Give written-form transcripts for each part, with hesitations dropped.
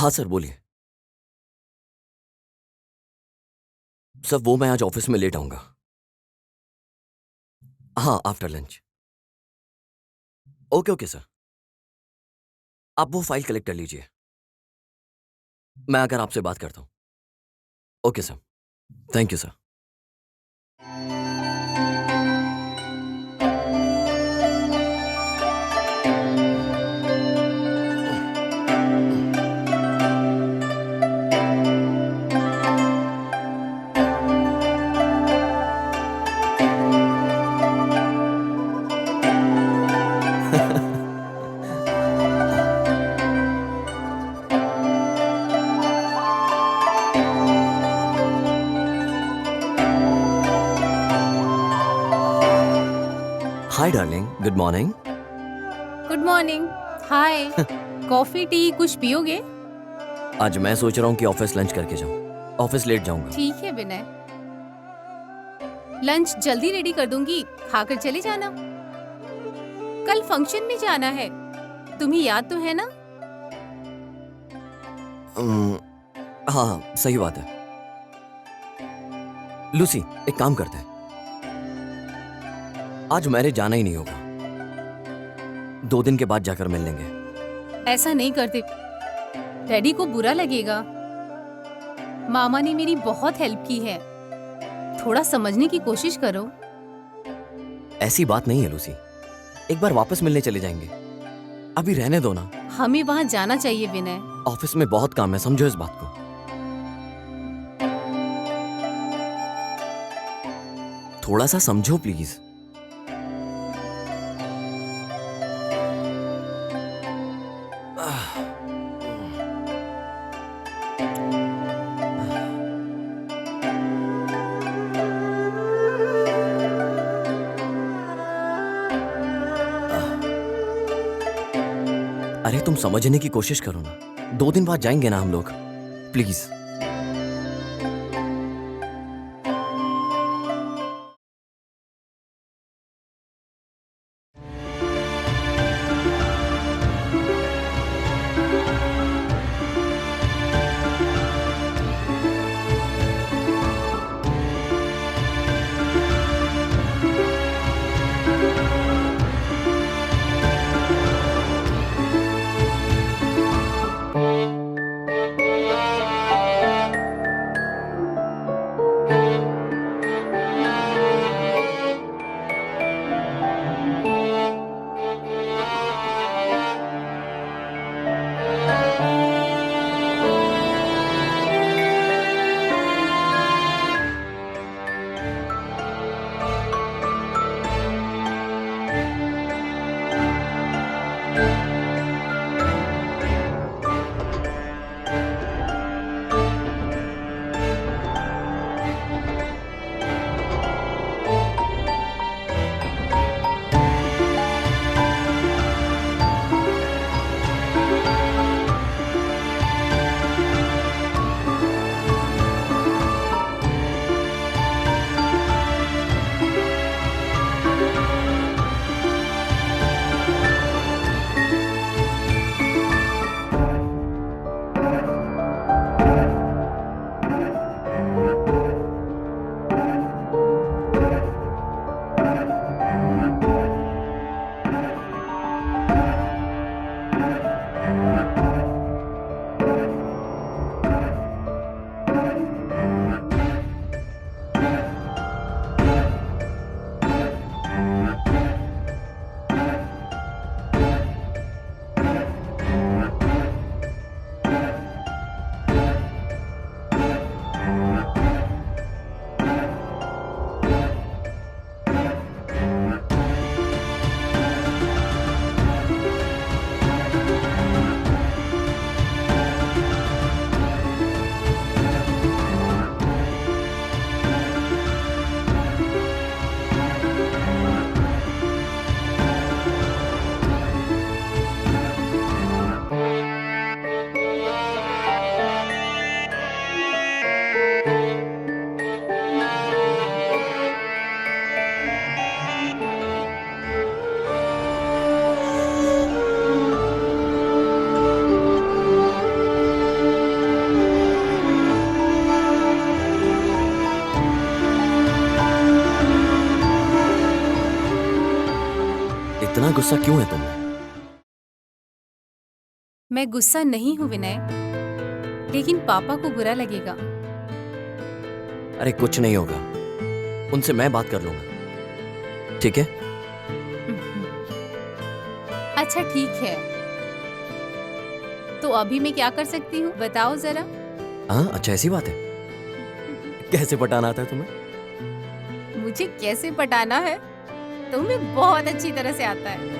हाँ सर, बोलिए। सर वो मैं आज ऑफिस में लेट आऊंगा। हाँ, after lunch. Okay okay sir. आप वो फाइल कलेक्ट कर लीजिए। मैं आकर आपसे बात करता हूँ। Okay sir. Thank you sir. Hi darling, good morning. Good morning. Hi. Coffee tea कुछ पियोगे? आज मैं सोच रहा हूँ कि ऑफिस लंच करके जाऊँ। ऑफिस लेट जाऊंगा। ठीक है विनय, लंच जल्दी रेडी कर दूंगी, खाकर चले जाना। कल फंक्शन में जाना है, तुम्हें याद तो है ना? हाँ हाँ, सही बात है। लूसी, एक काम करते हैं, आज मैरिज जाना ही नहीं होगा। 2 दिन के बाद जाकर मिल लेंगे। ऐसा नहीं करते, डैडी को बुरा लगेगा। मामा ने मेरी बहुत हेल्प की है, थोड़ा समझने की कोशिश करो। ऐसी बात नहीं है लूसी, एक बार वापस मिलने चले जाएंगे। अभी रहने दो ना। हमें वहां जाना चाहिए विनय। ऑफिस में बहुत काम है, समझो इस बात को। थोड़ा सा समझो प्लीज। अरे तुम समझने की कोशिश करो ना। 2 दिन बाद जाएंगे ना हम लोग, प्लीज। इतना गुस्सा क्यों है तुम्हें? मैं गुस्सा नहीं हूँ विनय, लेकिन पापा को बुरा लगेगा। अरे कुछ नहीं होगा, उनसे मैं बात कर लूंगा, ठीक है? अच्छा ठीक है, तो अभी मैं क्या कर सकती हूँ बताओ जरा। हाँ अच्छा, ऐसी बात है। कैसे पटाना आता है तुम्हें? मुझे कैसे पटाना है तुम्हें बहुत अच्छी तरह से आता है।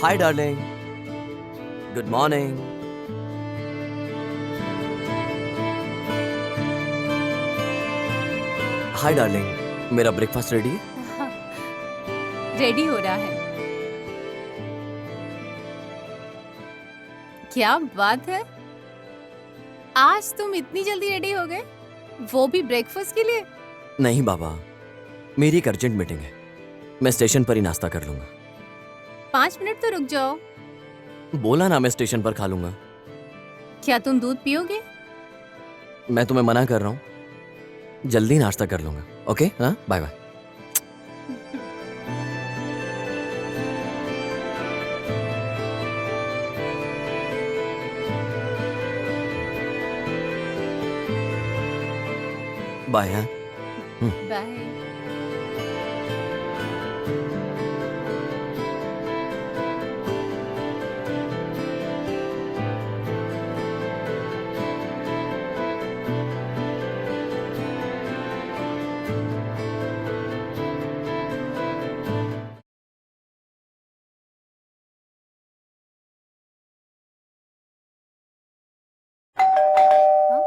Hi darling, good morning. Hi darling, मेरा ब्रेकफास्ट रेडी है? रेडी हो रहा है। क्या बात है, आज तुम इतनी जल्दी रेडी हो गए, वो भी ब्रेकफास्ट के लिए? नहीं बाबा, मेरी एक अर्जेंट मीटिंग है, मैं स्टेशन पर ही नाश्ता कर लूंगा। 5 मिनट तो रुक जाओ। बोला ना, मैं स्टेशन पर खा लूंगा। क्या तुम दूध पियोगे? मैं तुम्हें मना कर रहा हूँ, जल्दी नाश्ता कर लूंगा। ओके, हाँ, बाय बाय। बाय। हाँ, बाय। हाँ?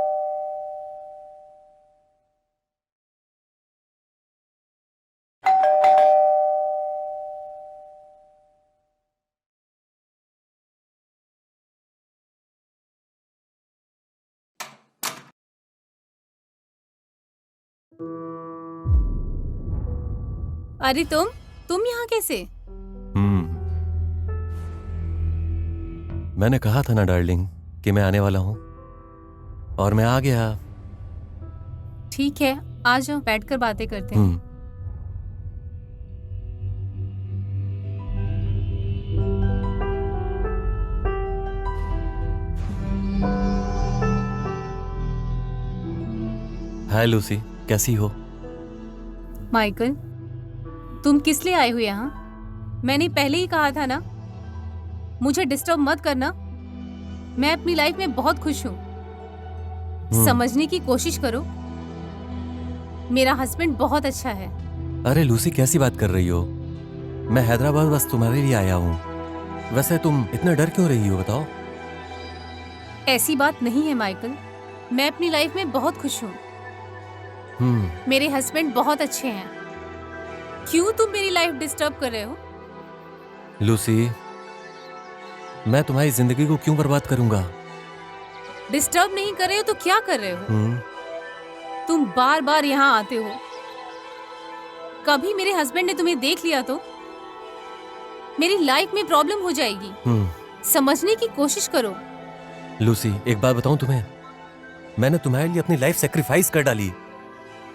अरे तुम यहाँ कैसे? मैंने कहा था ना डार्लिंग कि मैं आने वाला हूं, और मैं आ गया। ठीक है, आ जाओ, बैठकर बातें करते हैं। हाय लूसी, कैसी हो? माइकल, तुम किस लिए आए हो यहाँ? मैंने पहले ही कहा था ना, मुझे डिस्टर्ब मत करना। मैं अपनी लाइफ में बहुत खुश हूँ। समझने की कोशिश करो, मेरा हस्बैंड बहुत अच्छा है। अरे लूसी, कैसी बात कर रही हो? मैं हैदराबाद बस तुम्हारे लिए आया हूँ। वैसे तुम इतना डर क्यों रही हो बताओ? ऐसी बात नहीं है माइकल, मैं अपनी लाइफ में बहुत खुश हूँ। मेरे हस्बैंड बहुत अच्छे हैं। क्यों तुम मेरी लाइफ डिस्टर्ब कर रहे हो? लूसी, मैं तुम्हारी जिंदगी को क्यों बर्बाद करूंगा? डिस्टर्ब नहीं कर रहे हो तो क्या कर रहे हो? तुम बार बार यहाँ आते हो। कभी मेरे हस्बैंड ने तुम्हें देख लिया तो मेरी लाइफ में प्रॉब्लम हो जाएगी। समझने की कोशिश करो। लूसी, एक बात बताऊं तुम्हें, मैंने तुम्हारे लिए अपनी लाइफ सेक्रीफाइस कर डाली।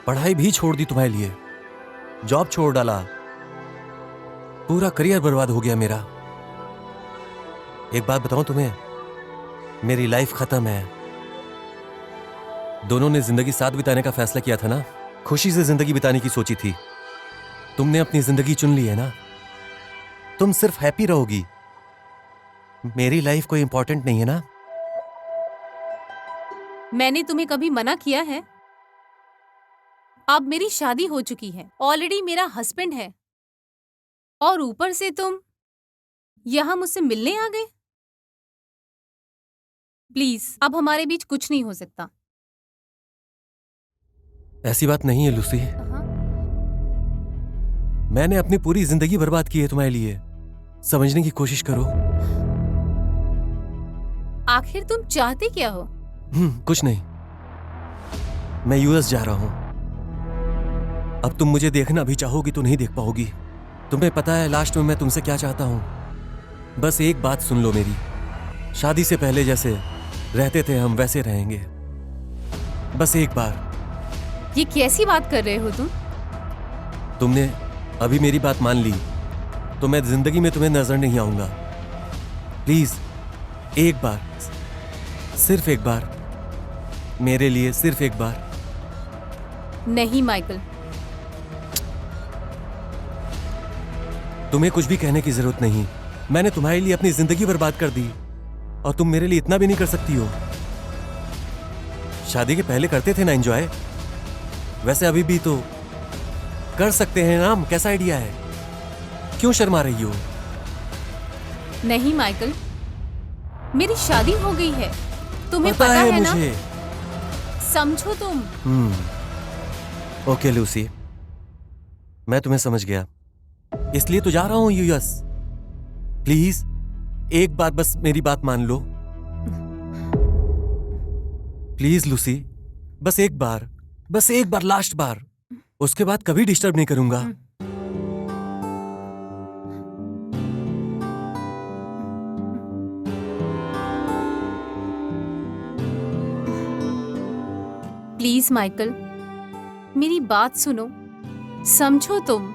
पढ़ाई भी छोड़ दी तुम्हारे लिए, जॉब छोड़ डाला, पूरा करियर बर्बाद हो गया मेरा। एक बात बताऊं तुम्हें, मेरी लाइफ खत्म है। दोनों ने जिंदगी साथ बिताने का फैसला किया था ना, खुशी से जिंदगी बिताने की सोची थी। तुमने अपनी जिंदगी चुन ली है ना, तुम सिर्फ हैप्पी रहोगी। मेरी लाइफ कोई इंपॉर्टेंट नहीं है ना? मैंने तुम्हें कभी मना किया है? अब मेरी शादी हो चुकी है, ऑलरेडी मेरा हस्बैंड है, और ऊपर से तुम यहां मुझसे मिलने आ गए। प्लीज, अब हमारे बीच कुछ नहीं हो सकता। ऐसी बात नहीं है लूसी। मैंने अपनी पूरी जिंदगी बर्बाद की है तुम्हारे लिए। समझने की कोशिश करो। आखिर तुम चाहते क्या हो? कुछ नहीं, मैं यूएस जा रहा हूं। अब तुम मुझे देखना भी चाहोगी तो नहीं देख पाओगी। तुम्हें पता है लास्ट में मैं तुमसे क्या चाहता हूं? बस एक बात सुन लो मेरी। शादी से पहले जैसे रहते थे हम वैसे रहेंगे। बस एक बार। ये कैसी बात कर रहे हो तुम? तुमने अभी मेरी बात मान ली तो मैं जिंदगी में तुम्हें नजर नहीं आऊंगा। प्लीज एक बार, सिर्फ एक बार, मेरे लिए सिर्फ एक बार। नहीं माइकल, तुम्हें कुछ भी कहने की जरूरत नहीं। मैंने तुम्हारे लिए अपनी जिंदगी बर्बाद कर दी और तुम मेरे लिए इतना भी नहीं कर सकती हो। शादी के पहले करते थे ना एंजॉय, वैसे अभी भी तो कर सकते हैं ना। कैसा आइडिया है? क्यों शर्मा रही हो? नहीं माइकल, मेरी शादी हो गई है, तुम्हें पता है ना? मुझे समझो तुम। ओके लूसी, मैं तुम्हें समझ गया, इसलिए तो जा रहा हूं यूएस। प्लीज एक बार बस मेरी बात मान लो। प्लीज लूसी, बस एक बार, बस एक बार, लास्ट बार। उसके बाद कभी डिस्टर्ब नहीं करूंगा। प्लीज माइकल, मेरी बात सुनो, समझो तुम।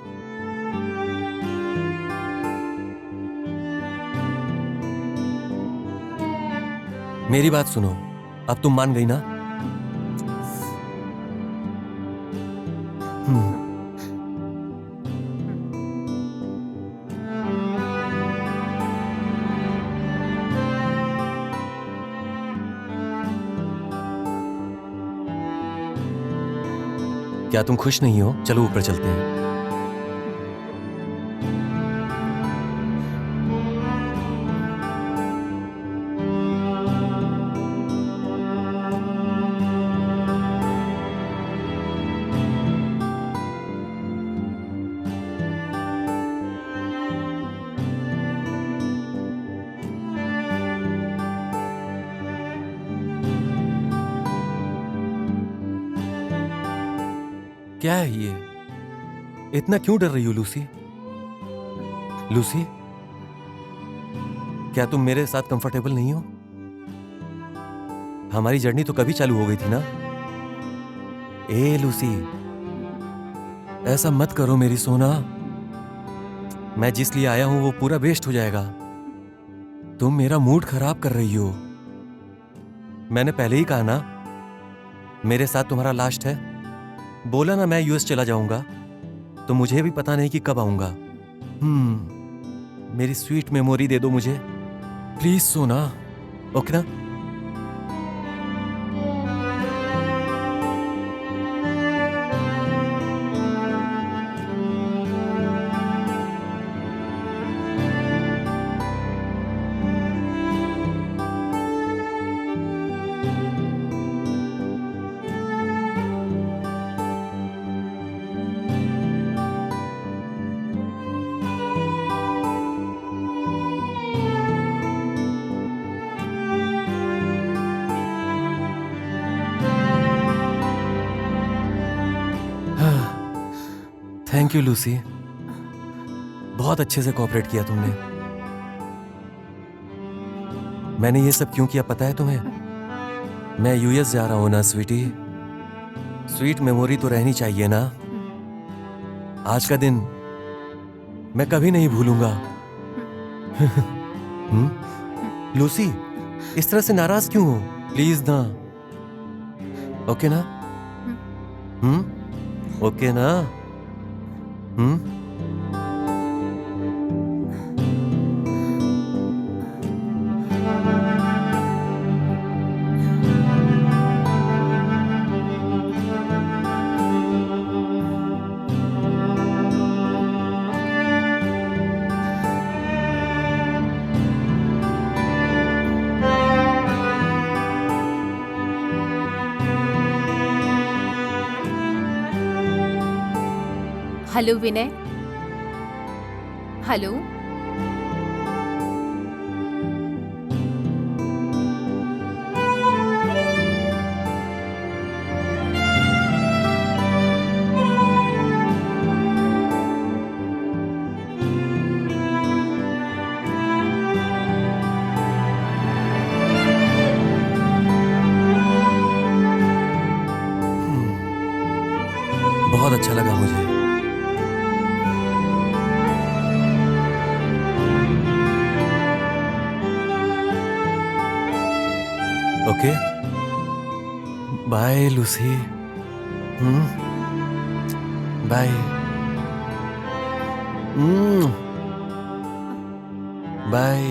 मेरी बात सुनो, अब तुम मान गई ना? क्या तुम खुश नहीं हो? चलो ऊपर चलते हैं। क्या है ये? इतना क्यों डर रही हो लूसी? लूसी, क्या तुम मेरे साथ कंफर्टेबल नहीं हो? हमारी जर्नी तो कभी चालू हो गई थी ना? ए लूसी, ऐसा मत करो मेरी सोना। मैं जिस लिए आया हूं वो पूरा वेस्ट हो जाएगा। तुम मेरा मूड खराब कर रही हो। मैंने पहले ही कहा ना, मेरे साथ तुम्हारा लास्ट है। बोला ना मैं यूएस चला जाऊंगा, तो मुझे भी पता नहीं कि कब आऊंगा। मेरी स्वीट मेमोरी दे दो मुझे प्लीज सोना, ओके ना? थैंक यू लूसी, बहुत अच्छे से कोऑपरेट किया तुमने। मैंने ये सब क्यों किया पता है तुम्हें? मैं यूएस जा रहा हूं ना स्वीटी, स्वीट मेमोरी तो रहनी चाहिए ना। आज का दिन मैं कभी नहीं भूलूंगा। लूसी, इस तरह से नाराज क्यों हो? प्लीज ना। ओके ना? ओके ना? हेलो विनय। हेलो। बहुत अच्छा लगा मुझे। Okay, bye Lucy. Bye. Bye.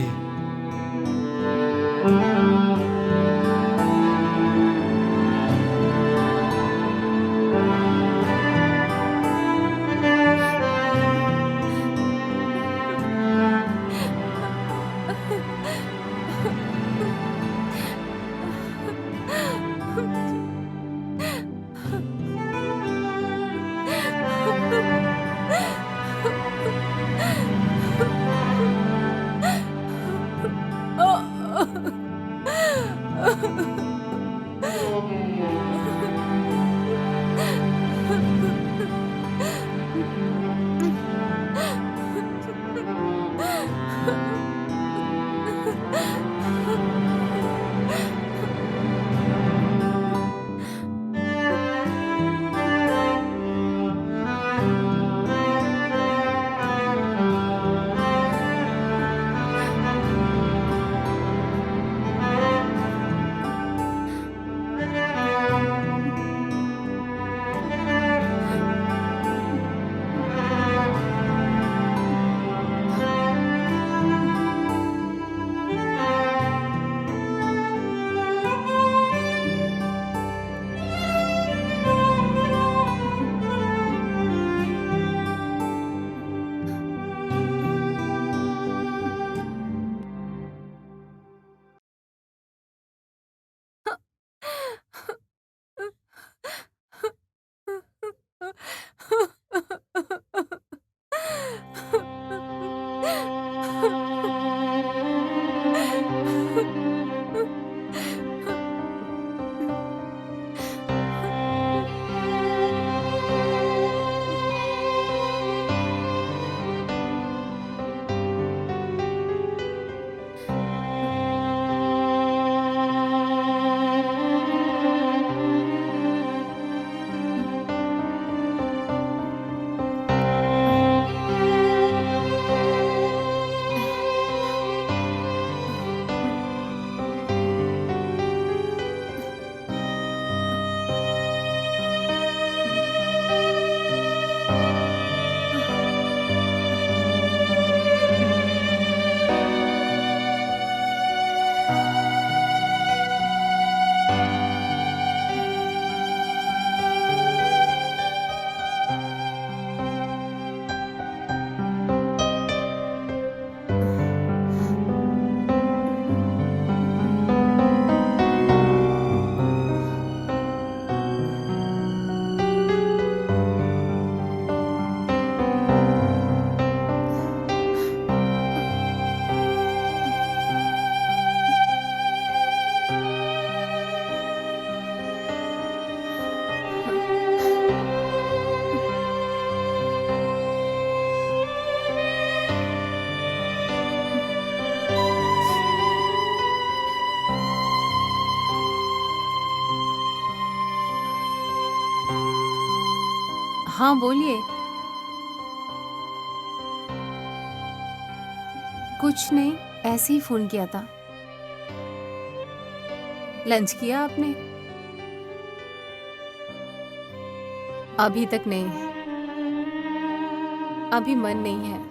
हाँ बोलिए। कुछ नहीं, ऐसे ही फोन किया था। लंच किया आपने? अभी तक नहीं, अभी मन नहीं है।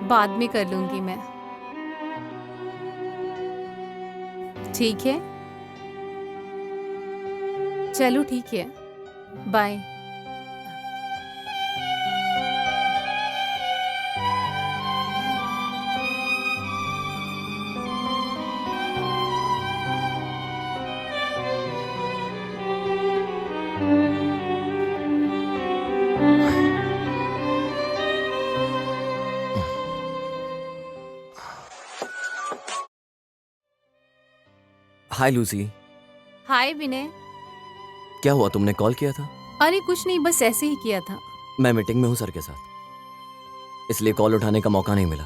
बाद में कर लूंगी मैं। ठीक है, चलो ठीक है, बाय। हाय लूसी। हाय विनय। क्या हुआ, तुमने कॉल किया था? अरे कुछ नहीं, बस ऐसे ही किया था। मैं मीटिंग में हूँ सर के साथ, इसलिए कॉल उठाने का मौका नहीं मिला।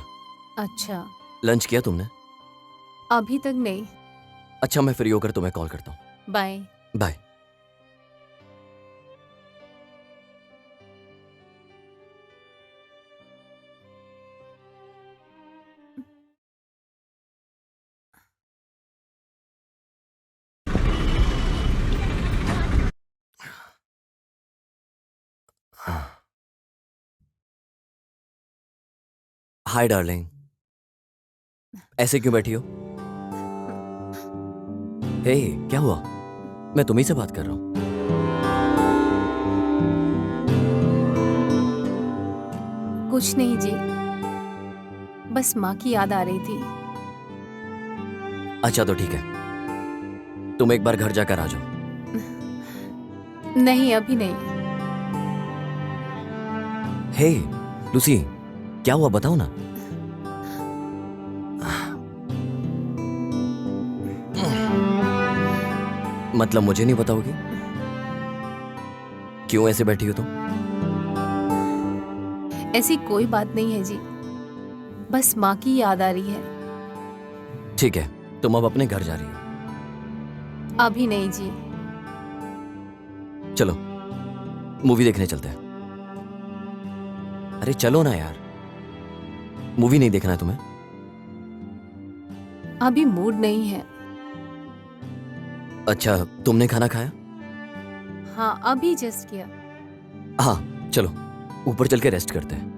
अच्छा, लंच किया तुमने? अभी तक नहीं। अच्छा, मैं फ्री होकर तुम्हें कॉल करता हूँ। बाय। बाय। हाय डार्लिंग, ऐसे क्यों बैठी हो? हे, क्या हुआ? मैं तुम्ही से बात कर रहा हूँ। कुछ नहीं जी, बस माँ की याद आ रही थी। अच्छा तो ठीक है, तुम एक बार घर जाकर आ जाओ। नहीं, अभी नहीं। हे लूसी, क्या हुआ बताओ ना। मतलब मुझे नहीं बताओगी? क्यों ऐसे बैठी हो तुम? ऐसी कोई बात नहीं है जी, बस माँ की याद आ रही है। ठीक है, तुम अब अपने घर जा रही हो? अभी नहीं जी। चलो मूवी देखने चलते हैं। अरे चलो ना यार, मूवी नहीं देखना है तुम्हें? अभी मूड नहीं है। अच्छा, तुमने खाना खाया? हाँ, अभी जस्ट किया। हाँ चलो, ऊपर चल के रेस्ट करते हैं।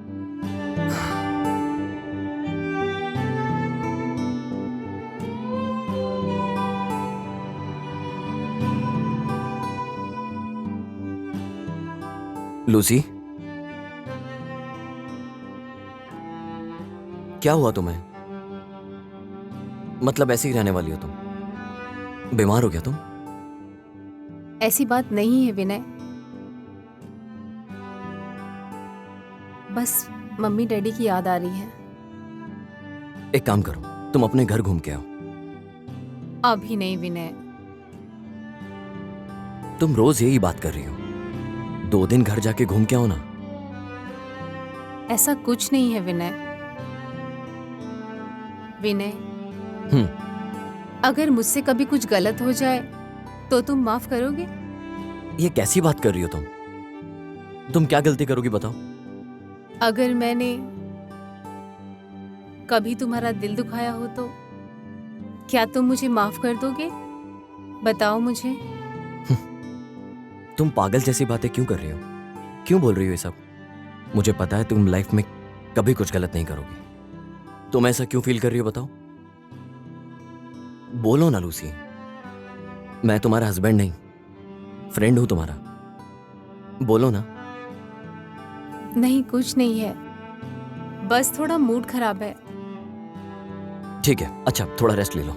लूसी, क्या हुआ तुम्हें? मतलब ऐसे ही रहने वाली हो तुम? बीमार हो गया तुम? ऐसी बात नहीं है विनय, बस मम्मी डैडी की याद आ रही है। एक काम करो, तुम अपने घर घूम के आओ। अभी नहीं विनय। तुम रोज यही बात कर रही हो, 2 दिन घर जाके घूम के आओ ना। ऐसा कुछ नहीं है विनय। विनय, अगर मुझसे कभी कुछ गलत हो जाए तो तुम माफ करोगे? ये कैसी बात कर रही हो तुम? तुम क्या गलती करोगी बताओ? अगर मैंने कभी तुम्हारा दिल दुखाया हो तो क्या तुम मुझे माफ कर दोगे? बताओ मुझे। तुम पागल जैसी बातें क्यों कर रही हो? क्यों बोल रही हो ये सब? मुझे पता है तुम लाइफ में कभी कुछ गलत नहीं करोगी। तुम ऐसा क्यों फील कर रही हो बताओ? बोलो ना लूसी। मैं तुम्हारा हस्बैंड नहीं, फ्रेंड हूं तुम्हारा। बोलो ना। नहीं, कुछ नहीं है, बस थोड़ा मूड खराब है। ठीक है, अच्छा थोड़ा रेस्ट ले लो।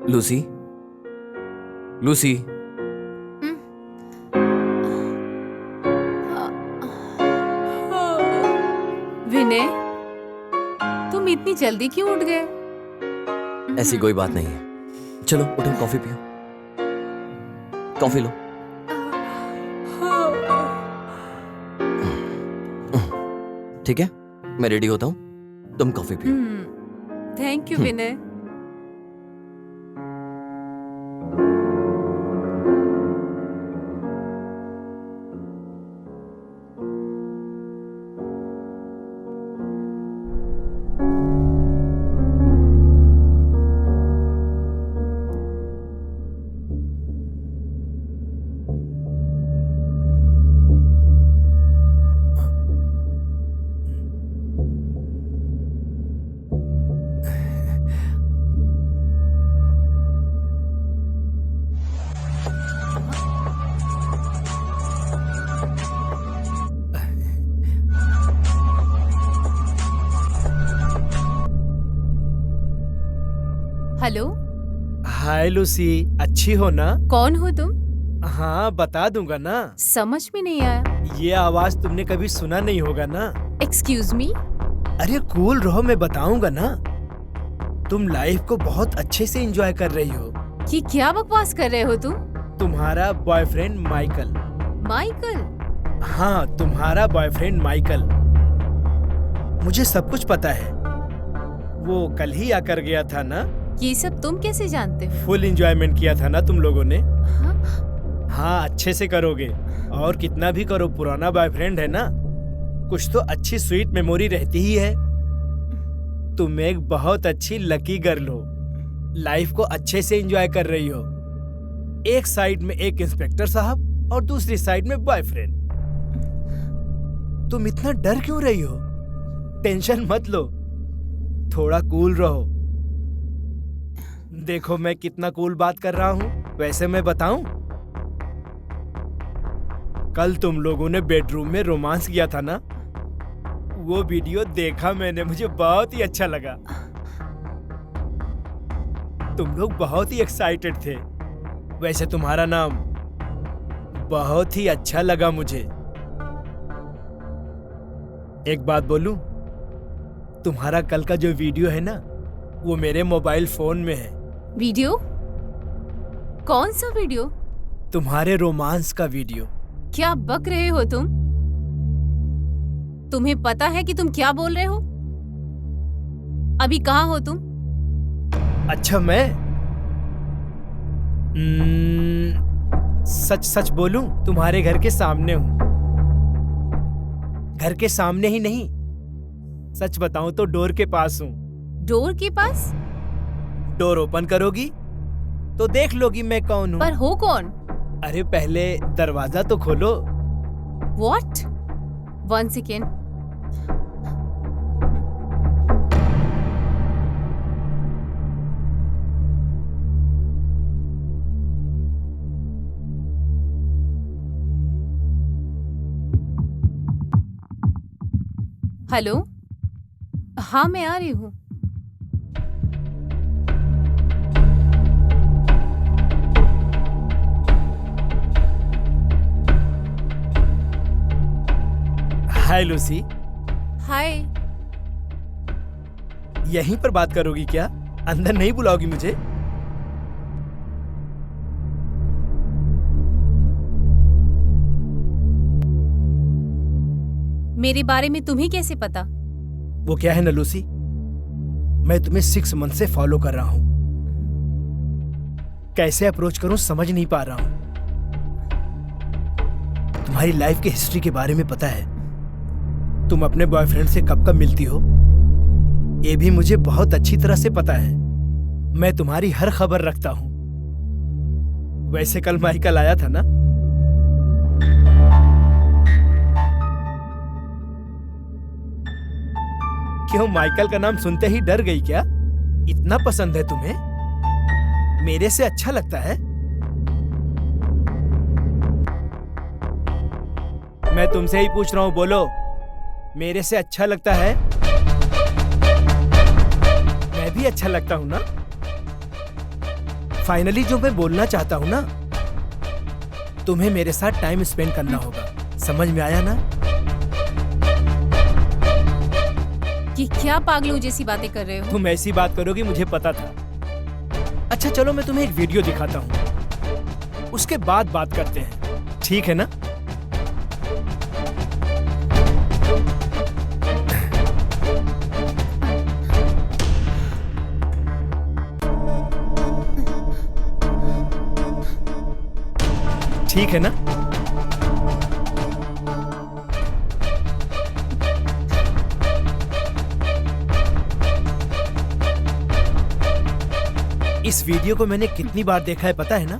लूसी, लूसी, विनय, तुम इतनी जल्दी क्यों उठ गए? ऐसी कोई बात नहीं है। चलो उठो, कॉफी पियो, कॉफी लो। ठीक है, मैं रेडी होता हूँ, तुम कॉफी पियो। Thank you Vinay. Hello, hi Lucy, अच्छी हो ना? कौन हो तुम? हाँ बता दूंगा ना। समझ में नहीं आया। ये आवाज तुमने कभी सुना नहीं होगा ना। Excuse me? अरे कूल रहो, मैं बताऊंगा ना। तुम लाइफ को बहुत अच्छे से एंजॉय कर रही हो। ये क्या बकवास कर रहे हो तुम? तुम्हारा बॉयफ्रेंड माइकल। माइकल? हाँ, तुम्हारा बॉयफ्रेंड माइकल। मुझे सब कुछ पता है। वो कल ही आकर गया था ना। ये सब तुम कैसे जानते हो? फुल एंजॉयमेंट किया था ना तुम लोगों ने। हाँ? हाँ, अच्छे से करोगे। और कितना भी करो, पुराना बॉयफ्रेंड है ना, कुछ तो अच्छी स्वीट मेमोरी रहती ही है। तुम एक बहुत अच्छी लकी गर्ल हो, लाइफ को अच्छे से एंजॉय कर रही हो। एक साइड में एक इंस्पेक्टर साहब और दूसरी साइड में बॉयफ्रेंड। तुम इतना डर क्यों रही हो? टेंशन मत लो, थोड़ा कूल रहो। देखो मैं कितना कूल बात कर रहा हूँ। वैसे मैं बताऊं, कल तुम लोगों ने बेडरूम में रोमांस किया था ना, वो वीडियो देखा मैंने, मुझे बहुत ही अच्छा लगा। तुम लोग बहुत ही एक्साइटेड थे। वैसे तुम्हारा नाम बहुत ही अच्छा लगा मुझे। एक बात बोलूं, तुम्हारा कल का जो वीडियो है ना, वो मेरे मोबाइल फोन में है। वीडियो? कौन सा वीडियो? तुम्हारे रोमांस का वीडियो। क्या बक रहे हो तुम? तुम्हें पता है कि तुम क्या बोल रहे हो? अभी कहाँ हो तुम? अच्छा, मैं सच सच बोलूं, तुम्हारे घर के सामने हूं। घर के सामने ही नहीं, सच बताऊं तो डोर के पास हूं। डोर के पास? डोर ओपन करोगी तो देख लोगी मैं कौन हूं। पर हो कौन? अरे पहले दरवाजा तो खोलो। What? 1 सेकेंड। हेलो, हाँ मैं आ रही हूँ। हाय लूसी। हाय। यहीं पर बात करोगी क्या? अंदर नहीं बुलाओगी मुझे? मेरे बारे में तुम्हें कैसे पता? वो क्या है ना लूसी, मैं तुम्हें 6 मंथ से फॉलो कर रहा हूं। कैसे अप्रोच करूं समझ नहीं पा रहा हूं। तुम्हारी लाइफ की हिस्ट्री के बारे में पता है। तुम अपने बॉयफ्रेंड से कब कब मिलती हो, ये भी मुझे बहुत अच्छी तरह से पता है। मैं तुम्हारी हर खबर रखता हूं। वैसे कल माइकल आया था ना? क्यों, माइकल का नाम सुनते ही डर गई क्या? इतना पसंद है तुम्हें? मेरे से अच्छा लगता है? मैं तुमसे ही पूछ रहा हूं, बोलो, मेरे से अच्छा लगता है? मैं भी अच्छा लगता हूं ना? फाइनली जो मैं बोलना चाहता हूँ ना, तुम्हें मेरे साथ टाइम स्पेंड करना होगा। समझ में आया ना? कि क्या पागलों जैसी बातें कर रहे हो? तुम ऐसी बात करोगी मुझे पता था। अच्छा चलो मैं तुम्हें एक वीडियो दिखाता हूँ, उसके बाद बात करते हैं, ठीक है ना? ठीक है ना? इस वीडियो को मैंने कितनी बार देखा है पता है ना?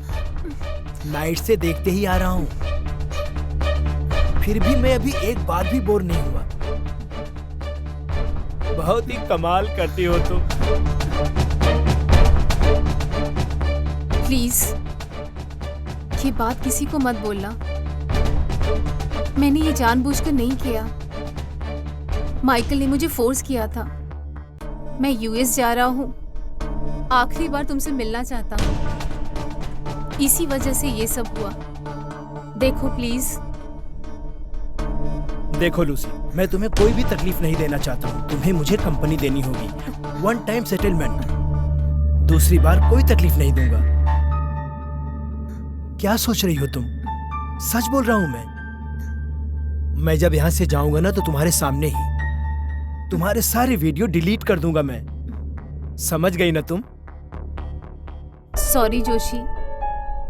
नाइट से देखते ही आ रहा हूं, फिर भी मैं अभी एक बार भी बोर नहीं हुआ। बहुत ही कमाल करती हो तुम। प्लीज ये बात किसी को मत बोलना। मैंने ये जानबूझकर नहीं किया। माइकल ने मुझे फोर्स किया था। मैं यूएस जा रहा हूँ, आखिरी बार तुमसे मिलना चाहता हूँ, इसी वजह से ये सब हुआ। देखो प्लीज। देखो लूसी, मैं तुम्हें कोई भी तकलीफ नहीं देना चाहता हूँ। तुम्हें मुझे कंपनी देनी होगी, 1 टाइम सेटलमेंट। दूसरी बार कोई तकलीफ नहीं दूंगा। क्या सोच रही हो तुम? सच बोल रहा हूं मैं जब यहां से जाऊंगा ना तो तुम्हारे सामने ही तुम्हारे सारे वीडियो डिलीट कर दूंगा मैं। समझ गई ना तुम? सॉरी जोशी,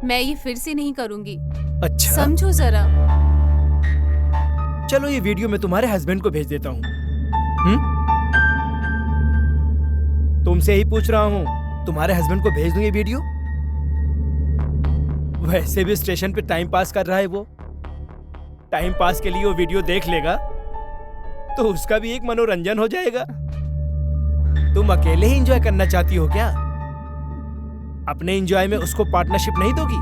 मैं ये फिर से नहीं करूंगी। अच्छा समझो जरा। चलो ये वीडियो मैं तुम्हारे हस्बैंड को भेज देता हूँ। तुमसे ही पूछ रहा हूँ, तुम्हारे हस्बैंड को भेज दूं ये वीडियो? वैसे भी स्टेशन पे टाइम पास कर रहा है वो। टाइम पास के लिए वो वीडियो देख लेगा तो उसका भी एक मनोरंजन हो जाएगा। तुम अकेले ही एंजॉय करना चाहती हो क्या? अपने एंजॉय में उसको पार्टनरशिप नहीं दोगी?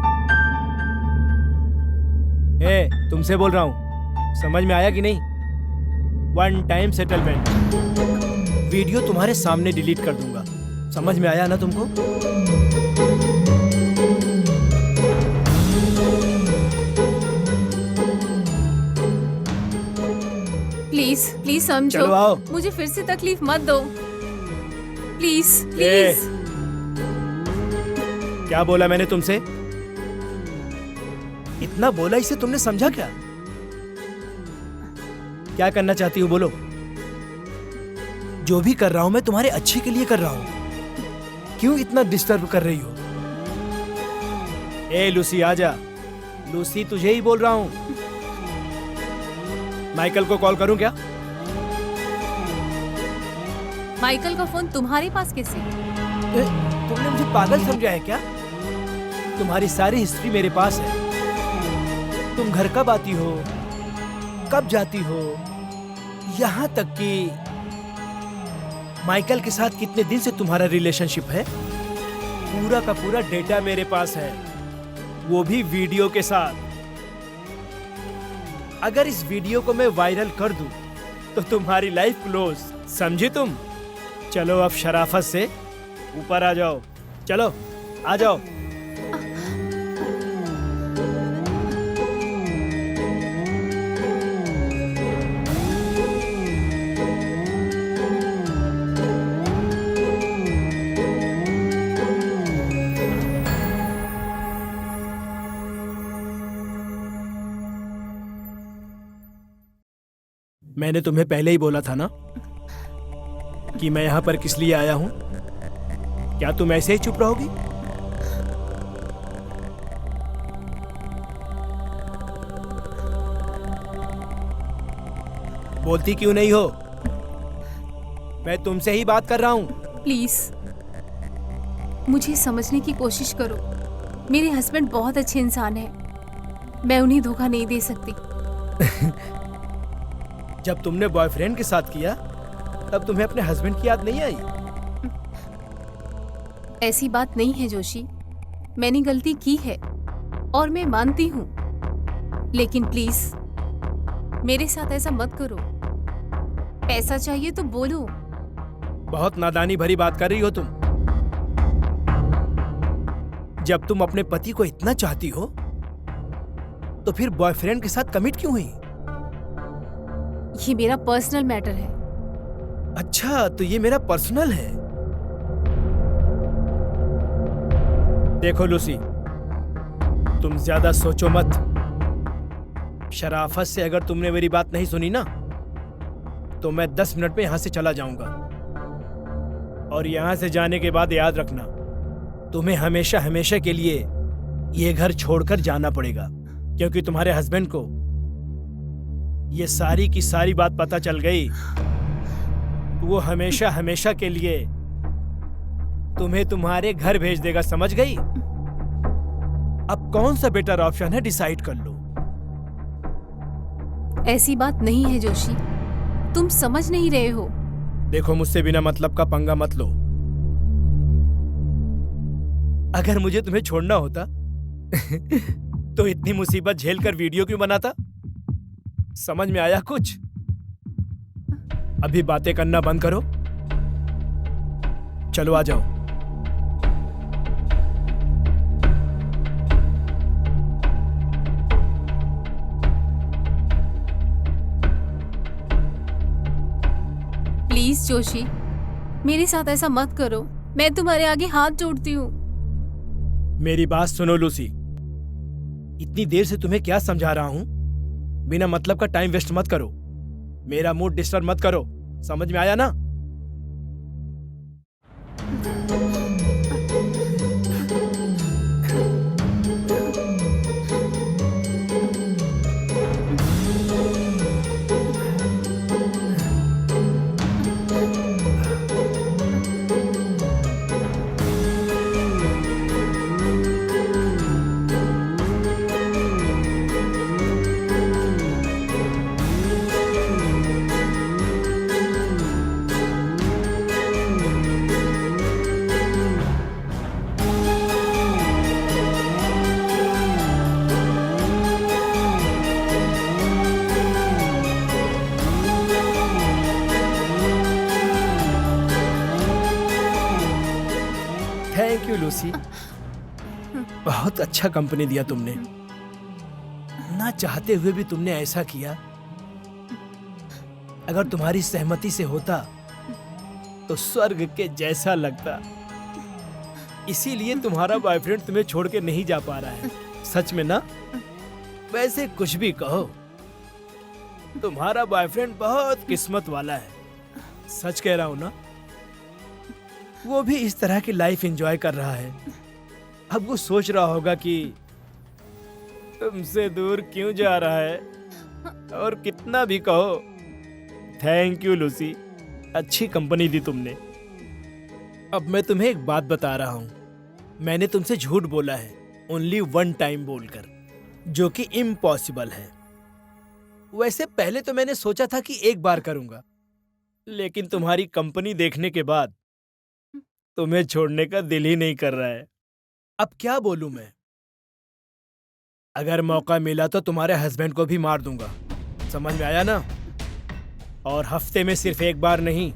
तुमसे बोल रहा हूं, समझ में आया कि नहीं? 1 टाइम सेटलमेंट। वीडियो तुम्हारे सामने डिलीट कर दूंगा। समझ में आया ना तुमको? प्लीज प्लीज समझो। चलो आओ। मुझे फिर से तकलीफ मत दो, प्लीज प्लीज। क्या बोला मैंने तुमसे? इतना बोला इसे तुमने समझा क्या? क्या करना चाहती हो बोलो? जो भी कर रहा हूं मैं तुम्हारे अच्छे के लिए कर रहा हूं। क्यों इतना डिस्टर्ब कर रही हो? लूसी आजा। लूसी तुझे ही बोल रहा हूं। माइकल को कॉल करूं क्या? माइकल का फोन तुम्हारे पास कैसे? तुमने मुझे पागल समझा है क्या? तुम्हारी सारी हिस्ट्री मेरे पास है। तुम घर कब आती हो, कब जाती हो, यहाँ तक कि माइकल के साथ कितने दिन से तुम्हारा रिलेशनशिप है, पूरा का पूरा डेटा मेरे पास है, वो भी वीडियो के साथ। अगर इस वीडियो को मैं वायरल कर दूं तो तुम्हारी लाइफ क्लोज, समझी तुम? चलो अब शराफत से ऊपर आ जाओ। चलो आ जाओ। मैंने तुम्हें पहले ही बोला था ना कि मैं यहां पर किस लिए आया हूं। क्या तुम ऐसे ही चुप रहोगी? बोलती क्यों नहीं हो? मैं तुमसे ही बात कर रहा हूं। प्लीज मुझे समझने की कोशिश करो। मेरे हस्बैंड बहुत अच्छे इंसान हैं। मैं उन्हें धोखा नहीं दे सकती। जब तुमने बॉयफ्रेंड के साथ किया तब तुम्हें अपने हस्बैंड की याद नहीं आई? ऐसी बात नहीं है जोशी, मैंने गलती की है और मैं मानती हूँ, लेकिन प्लीज मेरे साथ ऐसा मत करो। पैसा चाहिए तो बोलो। बहुत नादानी भरी बात कर रही हो तुम। जब तुम अपने पति को इतना चाहती हो तो फिर बॉयफ्रेंड के साथ कमिट क्यों हुई? ये मेरा पर्सनल मैटर है। अच्छा, तो ये मेरा पर्सनल है। देखो लूसी, तुम ज्यादा सोचो मत। शराफत से अगर तुमने मेरी बात नहीं सुनी ना तो मैं 10 मिनट में यहां से चला जाऊंगा। और यहां से जाने के बाद याद रखना, तुम्हें हमेशा हमेशा के लिए ये घर छोड़कर जाना पड़ेगा, क्योंकि तुम्हारे हस्बैंड को ये सारी की सारी बात पता चल गई। वो हमेशा हमेशा के लिए तुम्हें तुम्हारे घर भेज देगा, समझ गई? अब कौन सा बेटर ऑप्शन है, डिसाइड कर लो। ऐसी बात नहीं है जोशी, तुम समझ नहीं रहे हो। देखो, मुझसे बिना मतलब का पंगा मत लो। अगर मुझे तुम्हें छोड़ना होता तो इतनी मुसीबत झेल कर वीडियो क्यों बनाता? समझ में आया कुछ? अभी बातें करना बंद करो, चलो आ जाओ। प्लीज जोशी, मेरे साथ ऐसा मत करो, मैं तुम्हारे आगे हाथ जोड़ती हूँ। मेरी बात सुनो लूसी, इतनी देर से तुम्हें क्या समझा रहा हूं? बिना मतलब का टाइम वेस्ट मत करो, मेरा मूड डिस्टर्ब मत करो, समझ में आया ना? थैंक यू लूसी, बहुत अच्छा कंपनी दिया तुमने। ना चाहते हुए भी तुमने ऐसा किया। अगर तुम्हारी सहमति से होता तो स्वर्ग के जैसा लगता। इसीलिए तुम्हारा बॉयफ्रेंड तुम्हें छोड़ के नहीं जा पा रहा है। सच में ना? वैसे कुछ भी कहो, तुम्हारा बॉयफ्रेंड बहुत किस्मत वाला है। सच कह रहा हूं ना? वो भी इस तरह की लाइफ एंजॉय कर रहा है। अब वो सोच रहा होगा कि तुमसे दूर क्यों जा रहा है। और कितना भी कहो, थैंक यू लूसी, अच्छी कंपनी दी तुमने। अब मैं तुम्हें एक बात बता रहा हूं, मैंने तुमसे झूठ बोला है, ओनली 1 टाइम बोलकर, जो कि इम्पॉसिबल है। वैसे पहले तो मैंने सोचा था कि 1 बार करूंगा, लेकिन तुम्हारी कंपनी देखने के बाद तुम्हें छोड़ने का दिल ही नहीं कर रहा है। अब क्या बोलूं मैं? अगर मौका मिला तो तुम्हारे हस्बैंड को भी मार दूंगा, समझ में आया ना? और हफ्ते में सिर्फ 1 बार नहीं,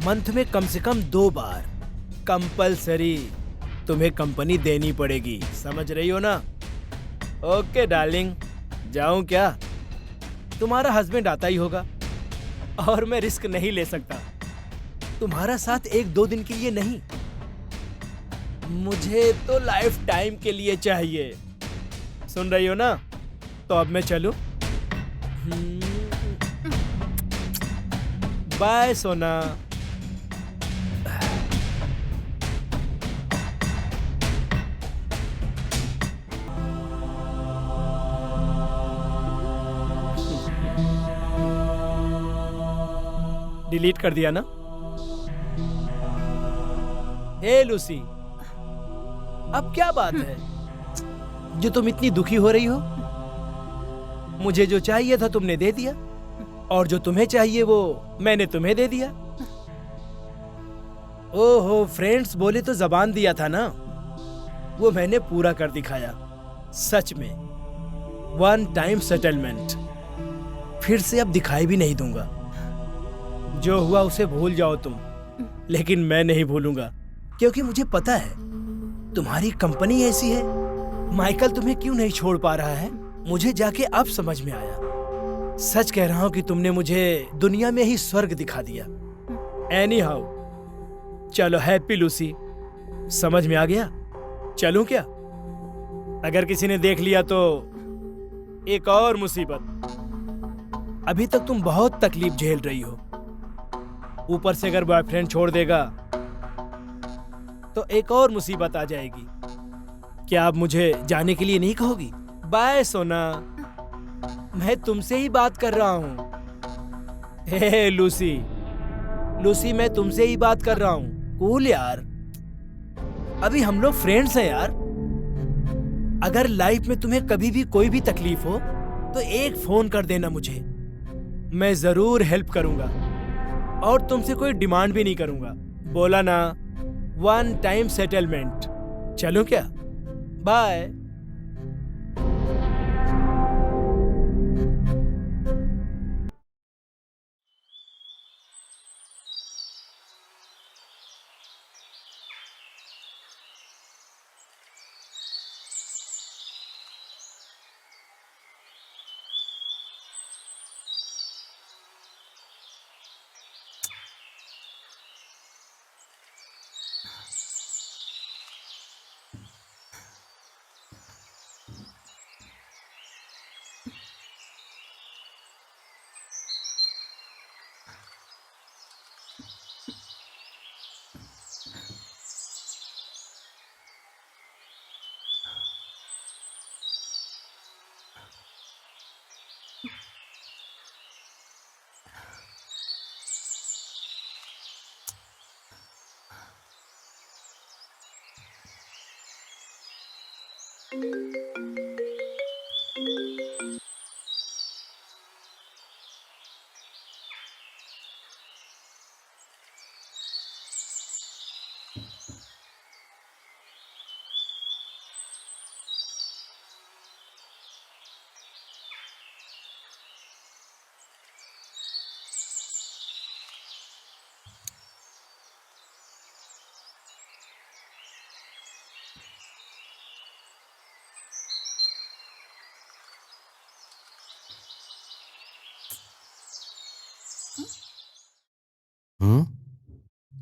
मंथ में कम से कम 2 बार कंपलसरी तुम्हें कंपनी देनी पड़ेगी, समझ रही हो ना? ओके डार्लिंग, जाऊं क्या? तुम्हारा हस्बैंड आता ही होगा और मैं रिस्क नहीं ले सकता। तुम्हारा साथ 1-2 दिन के लिए नहीं, मुझे तो लाइफ टाइम के लिए चाहिए। सुन रही हो ना? तो अब मैं चलूं? बाय सोना। डिलीट कर दिया ना? हे लूसी, अब क्या बात है जो तुम इतनी दुखी हो रही हो? मुझे जो चाहिए था तुमने दे दिया, और जो तुम्हें चाहिए वो मैंने तुम्हें दे दिया। ओहो, फ्रेंड्स बोले तो जबान दिया था ना, वो मैंने पूरा कर दिखाया। सच में 1 टाइम सेटलमेंट। फिर से अब दिखाई भी नहीं दूंगा। जो हुआ उसे भूल जाओ तुम, लेकिन मैं नहीं भूलूंगा, क्योंकि मुझे पता है तुम्हारी कंपनी ऐसी है। माइकल तुम्हें क्यों नहीं छोड़ पा रहा है, मुझे जाके अब समझ में आया। सच कह रहा हूँ कि तुमने मुझे दुनिया में ही स्वर्ग दिखा दिया। एनी हाउ, चलो हैप्पी लूसी। समझ में आ गया? चलूं क्या? अगर किसी ने देख लिया तो एक और मुसीबत। अभी तक तुम बहुत तकलीफ झेल रही हो, ऊपर से अगर बॉयफ्रेंड छोड़ देगा तो एक और मुसीबत आ जाएगी। क्या आप मुझे जाने के लिए नहीं कहोगी? बाय सोना, मैं तुमसे ही बात कर रहा हूँ। हे लूसी, लूसी मैं तुमसे ही बात कर रहा हूँ। कूल यार, अभी हम लोग फ्रेंड्स हैं यार। अगर लाइफ में तुम्हें कभी भी कोई भी तकलीफ हो तो एक फोन कर देना मुझे, मैं जरूर हेल्प करूंगा और तुमसे कोई डिमांड भी नहीं करूंगा। बोला ना, वन टाइम सेटलमेंट। चलो क्या? बाय।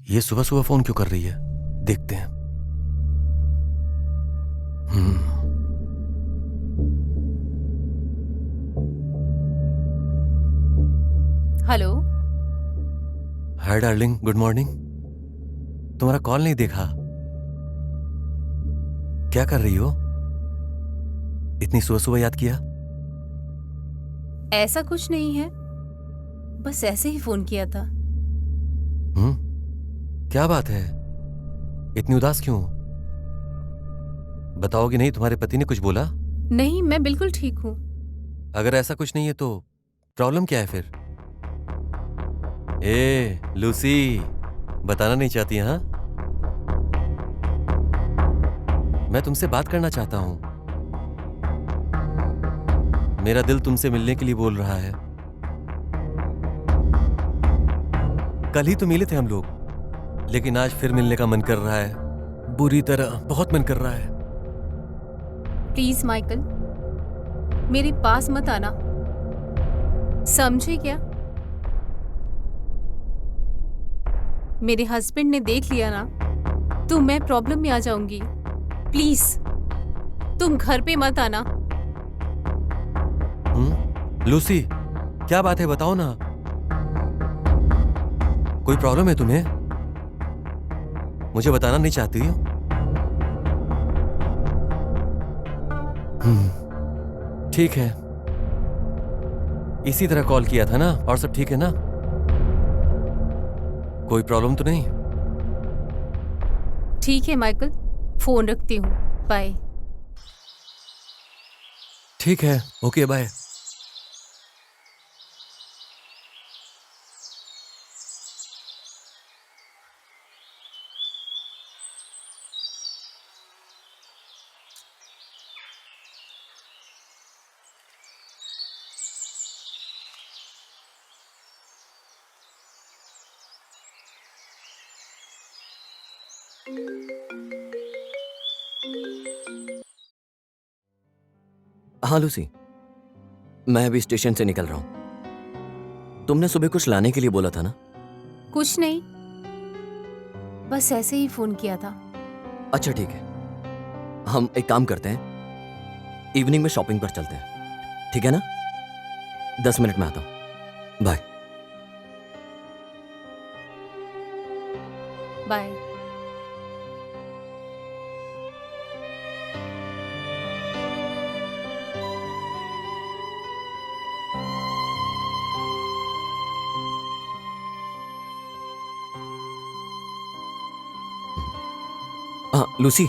ये सुबह सुबह फोन क्यों कर रही है? देखते हैं। Hello. Hi darling, good morning. तुम्हारा कॉल नहीं देखा। क्या कर रही हो? इतनी सुबह सुबह याद किया? ऐसा कुछ नहीं है, बस ऐसे ही फोन किया था। क्या बात है, इतनी उदास क्यों? बताओगी नहीं? तुम्हारे पति ने कुछ बोला? नहीं, मैं बिल्कुल ठीक हूँ। अगर ऐसा कुछ नहीं है तो प्रॉब्लम क्या है फिर? ए लूसी, बताना नहीं चाहती? हाँ, मैं तुमसे बात करना चाहता हूं। मेरा दिल तुमसे मिलने के लिए बोल रहा है। कल ही तो मिले थे हम लोग, लेकिन आज फिर मिलने का मन कर रहा है, बुरी तरह, बहुत मन कर रहा है। प्लीज माइकल, मेरे पास मत आना, समझे क्या? मेरे हस्बैंड ने देख लिया ना तो मैं प्रॉब्लम में आ जाऊंगी। प्लीज तुम घर पे मत आना। लूसी, क्या बात है, बताओ ना। कोई प्रॉब्लम है तुम्हें? मुझे बताना नहीं चाहती हो? ठीक है, इसी तरह कॉल किया था ना? और सब ठीक है ना? कोई प्रॉब्लम तो नहीं? ठीक है माइकल, फोन रखती हूँ, बाय। ठीक है, ओके, बाय। हाँ लूसी, मैं अभी स्टेशन से निकल रहा हूँ। तुमने सुबह कुछ लाने के लिए बोला था ना? कुछ नहीं, बस ऐसे ही फोन किया था। अच्छा ठीक है, हम एक काम करते हैं, इवनिंग में शॉपिंग पर चलते हैं, ठीक है ना? 10 मिनट में आता हूँ। बाय। बाय। हाँ लूसी,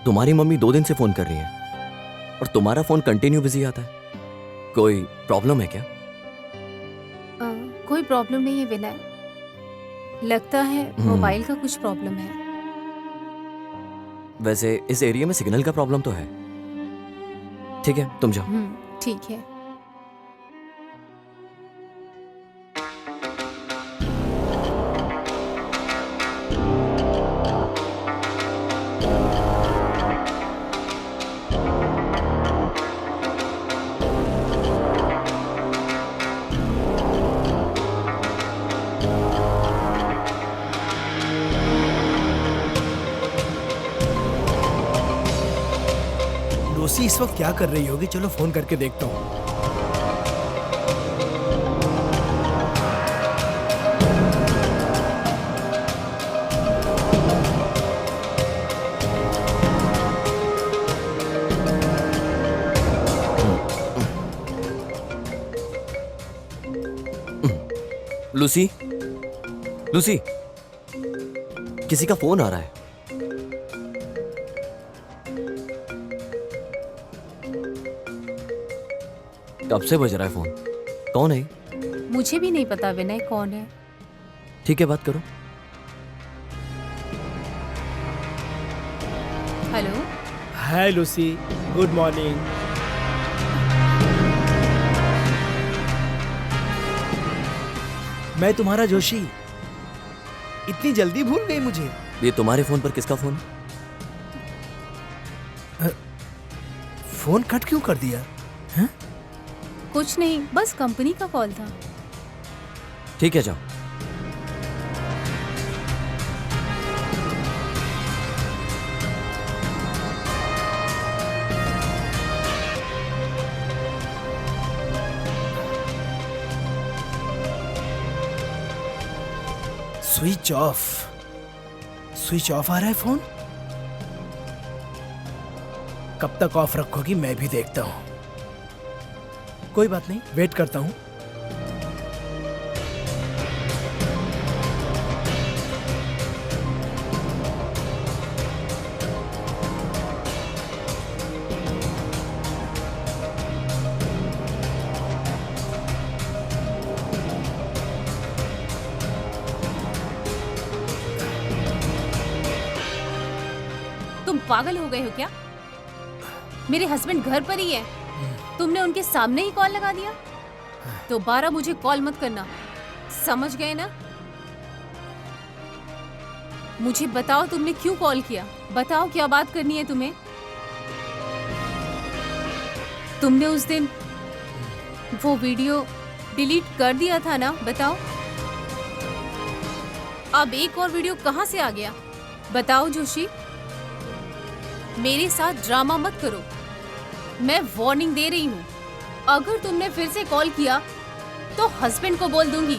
तुम्हारी मम्मी 2 दिन से फोन कर रही है और तुम्हारा फोन कंटिन्यू बिजी आता है। कोई प्रॉब्लम है क्या? कोई प्रॉब्लम नहीं है विनय, लगता है मोबाइल का कुछ प्रॉब्लम है। वैसे इस एरिया में सिग्नल का प्रॉब्लम तो है। ठीक है, तुम जाओ। ठीक है। लूसी इस वक्त क्या कर रही होगी? चलो फोन करके देखता हूँ। लूसी, लूसी, किसी का फोन आ रहा है। कब से बज रहा है फोन? कौन है? मुझे भी नहीं पता विनय कौन है। ठीक है, बात करो। हेलो। हाय लूसी, गुड मॉर्निंग। मैं तुम्हारा जोशी। इतनी जल्दी भूल गई मुझे? ये तुम्हारे फोन पर किसका फोन? फोन कट क्यों कर दिया? कुछ नहीं, बस कंपनी का कॉल था। ठीक है, जाओ। Switch off. स्विच ऑफ आ रहा है फोन। कब तक ऑफ रखोगी मैं भी देखता हूं। कोई बात नहीं, वेट करता हूं। तुम पागल हो गए हो क्या? मेरे हस्बैंड घर पर ही है, तुमने उनके सामने ही कॉल लगा दिया। दोबारा मुझे कॉल मत करना, समझ गए ना? मुझे बताओ तुमने क्यों कॉल किया? बताओ क्या बात करनी है तुम्हें? तुमने उस दिन वो वीडियो डिलीट कर दिया था ना? बताओ। अब एक और वीडियो कहां से आ गया? बताओ जोशी। मेरे साथ ड्रामा मत करो, मैं वार्निंग दे रही हूँ। अगर तुमने फिर से कॉल किया तो हस्बैंड को बोल दूंगी।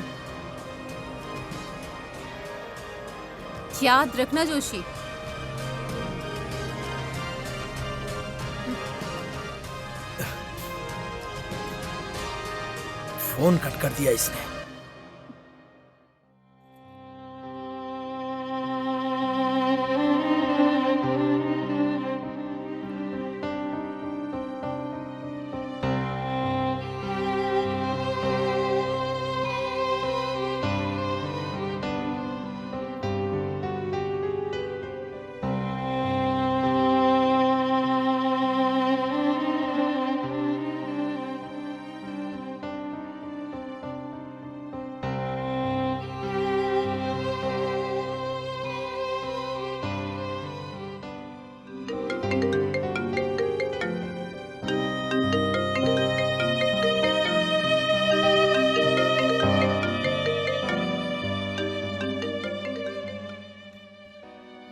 याद रखना जोशी। फोन कट कर दिया इसने।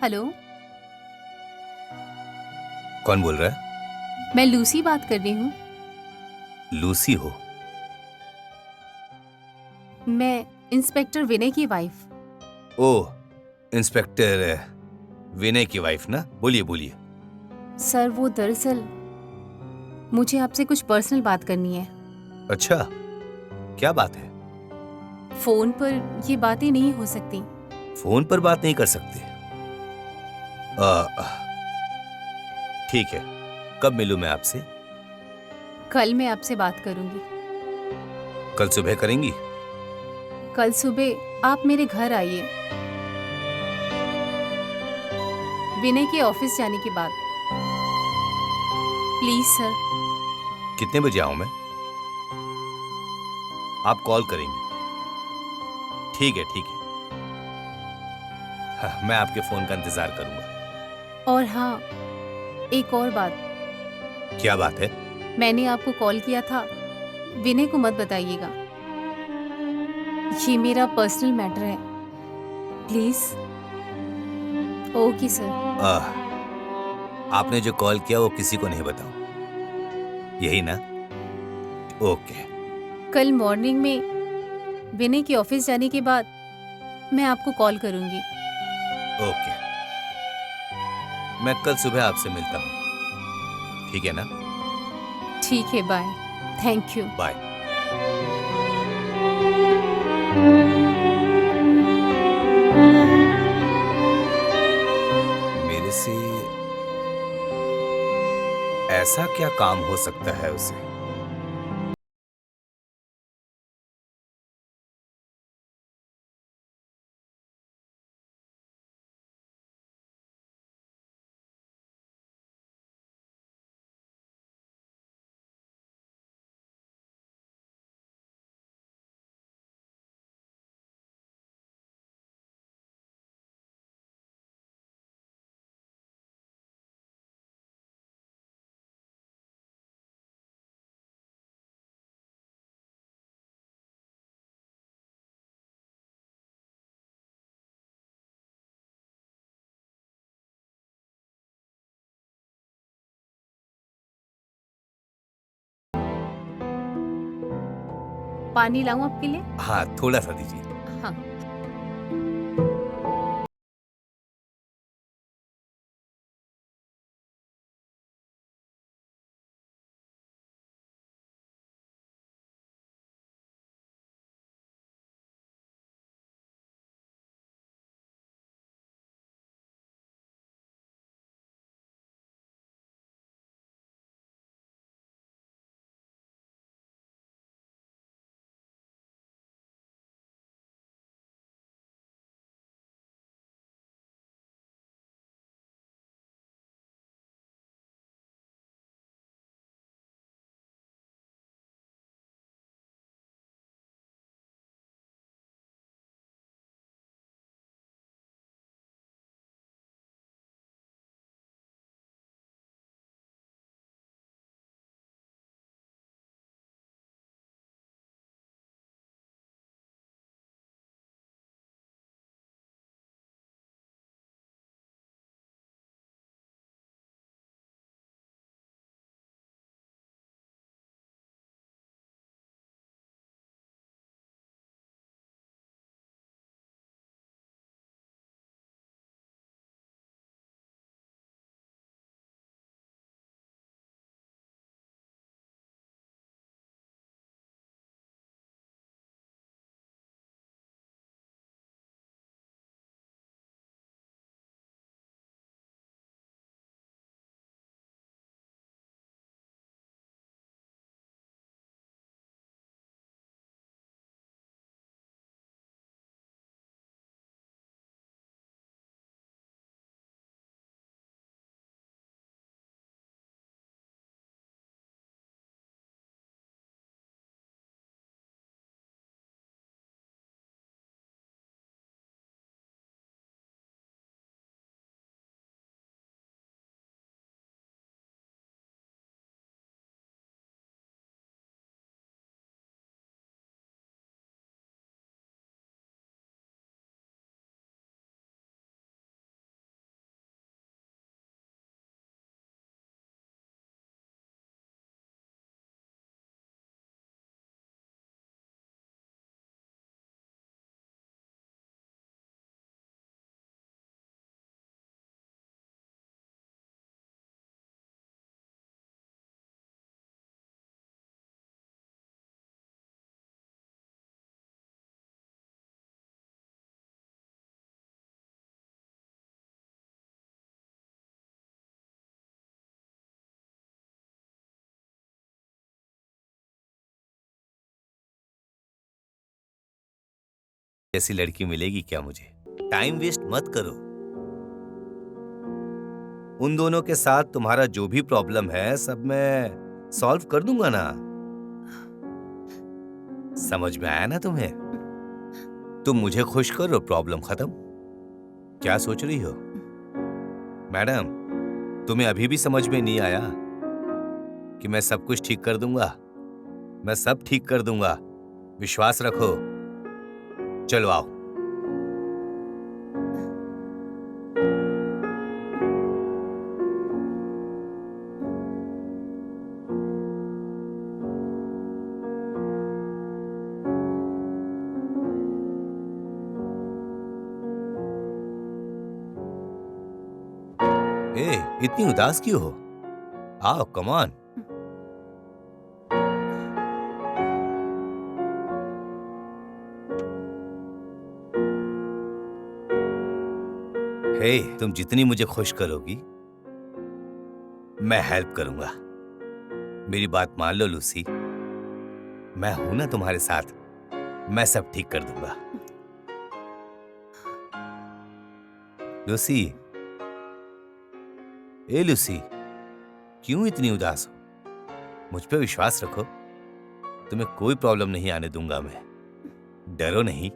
हेलो, कौन बोल रहा है? मैं लूसी बात कर रही हूँ। लूसी हो? मैं इंस्पेक्टर विनय की वाइफ। ओह, इंस्पेक्टर विनय की वाइफ ना? बोलिए बोलिए। सर, वो दरअसल मुझे आपसे कुछ पर्सनल बात करनी है। अच्छा, क्या बात है? फोन पर ये बातें नहीं हो सकती। फोन पर बात नहीं कर सकते? ठीक है, कब मिलूं मैं आपसे? कल मैं आपसे बात करूंगी। कल सुबह करेंगी? कल सुबह आप मेरे घर आइए, विनय के ऑफिस जाने के बाद। Please sir. कितने बजे आऊं मैं? आप कॉल करेंगी? ठीक है ठीक है। हाँ, मैं आपके फोन का इंतजार करूंगा। और हाँ, एक और बात। क्या बात है? मैंने आपको कॉल किया था, विनय को मत बताइएगा। ये मेरा पर्सनल मैटर है, प्लीज। Okay sir. आपने जो कॉल किया वो किसी को नहीं बताऊं, यही ना? ओके। कल मॉर्निंग में विनय के ऑफिस जाने के बाद मैं आपको कॉल करूंगी। ओके, मैं कल सुबह आपसे मिलता हूं, ठीक है ना? ठीक है, बाय। Thank you. बाय। मेरे से ऐसा क्या काम हो सकता है उसे? पानी लाऊं आपके लिए? हाँ, थोड़ा सा दीजिए। हाँ। ऐसी लड़की मिलेगी क्या मुझे? टाइम वेस्ट मत करो। उन दोनों के साथ तुम्हारा जो भी प्रॉब्लम है सब मैं सॉल्व कर दूंगा ना। समझ में आया ना तुम्हें? तुम मुझे खुश करो, प्रॉब्लम खत्म। क्या सोच रही हो मैडम? तुम्हें अभी भी समझ में नहीं आया कि मैं सब कुछ ठीक कर दूंगा? मैं सब ठीक कर दूंगा, विश्वास रखो। चलो आओ। ए, इतनी उदास क्यों हो? आओ, कम ऑन। हे, तुम जितनी मुझे खुश करोगी मैं हेल्प करूंगा। मेरी बात मान लो लूसी, मैं हूं ना तुम्हारे साथ। मैं सब ठीक कर दूंगा। लूसी, ए लूसी, क्यों इतनी उदास हो? मुझ पे विश्वास रखो, तुम्हें कोई प्रॉब्लम नहीं आने दूंगा मैं। डरो नहीं।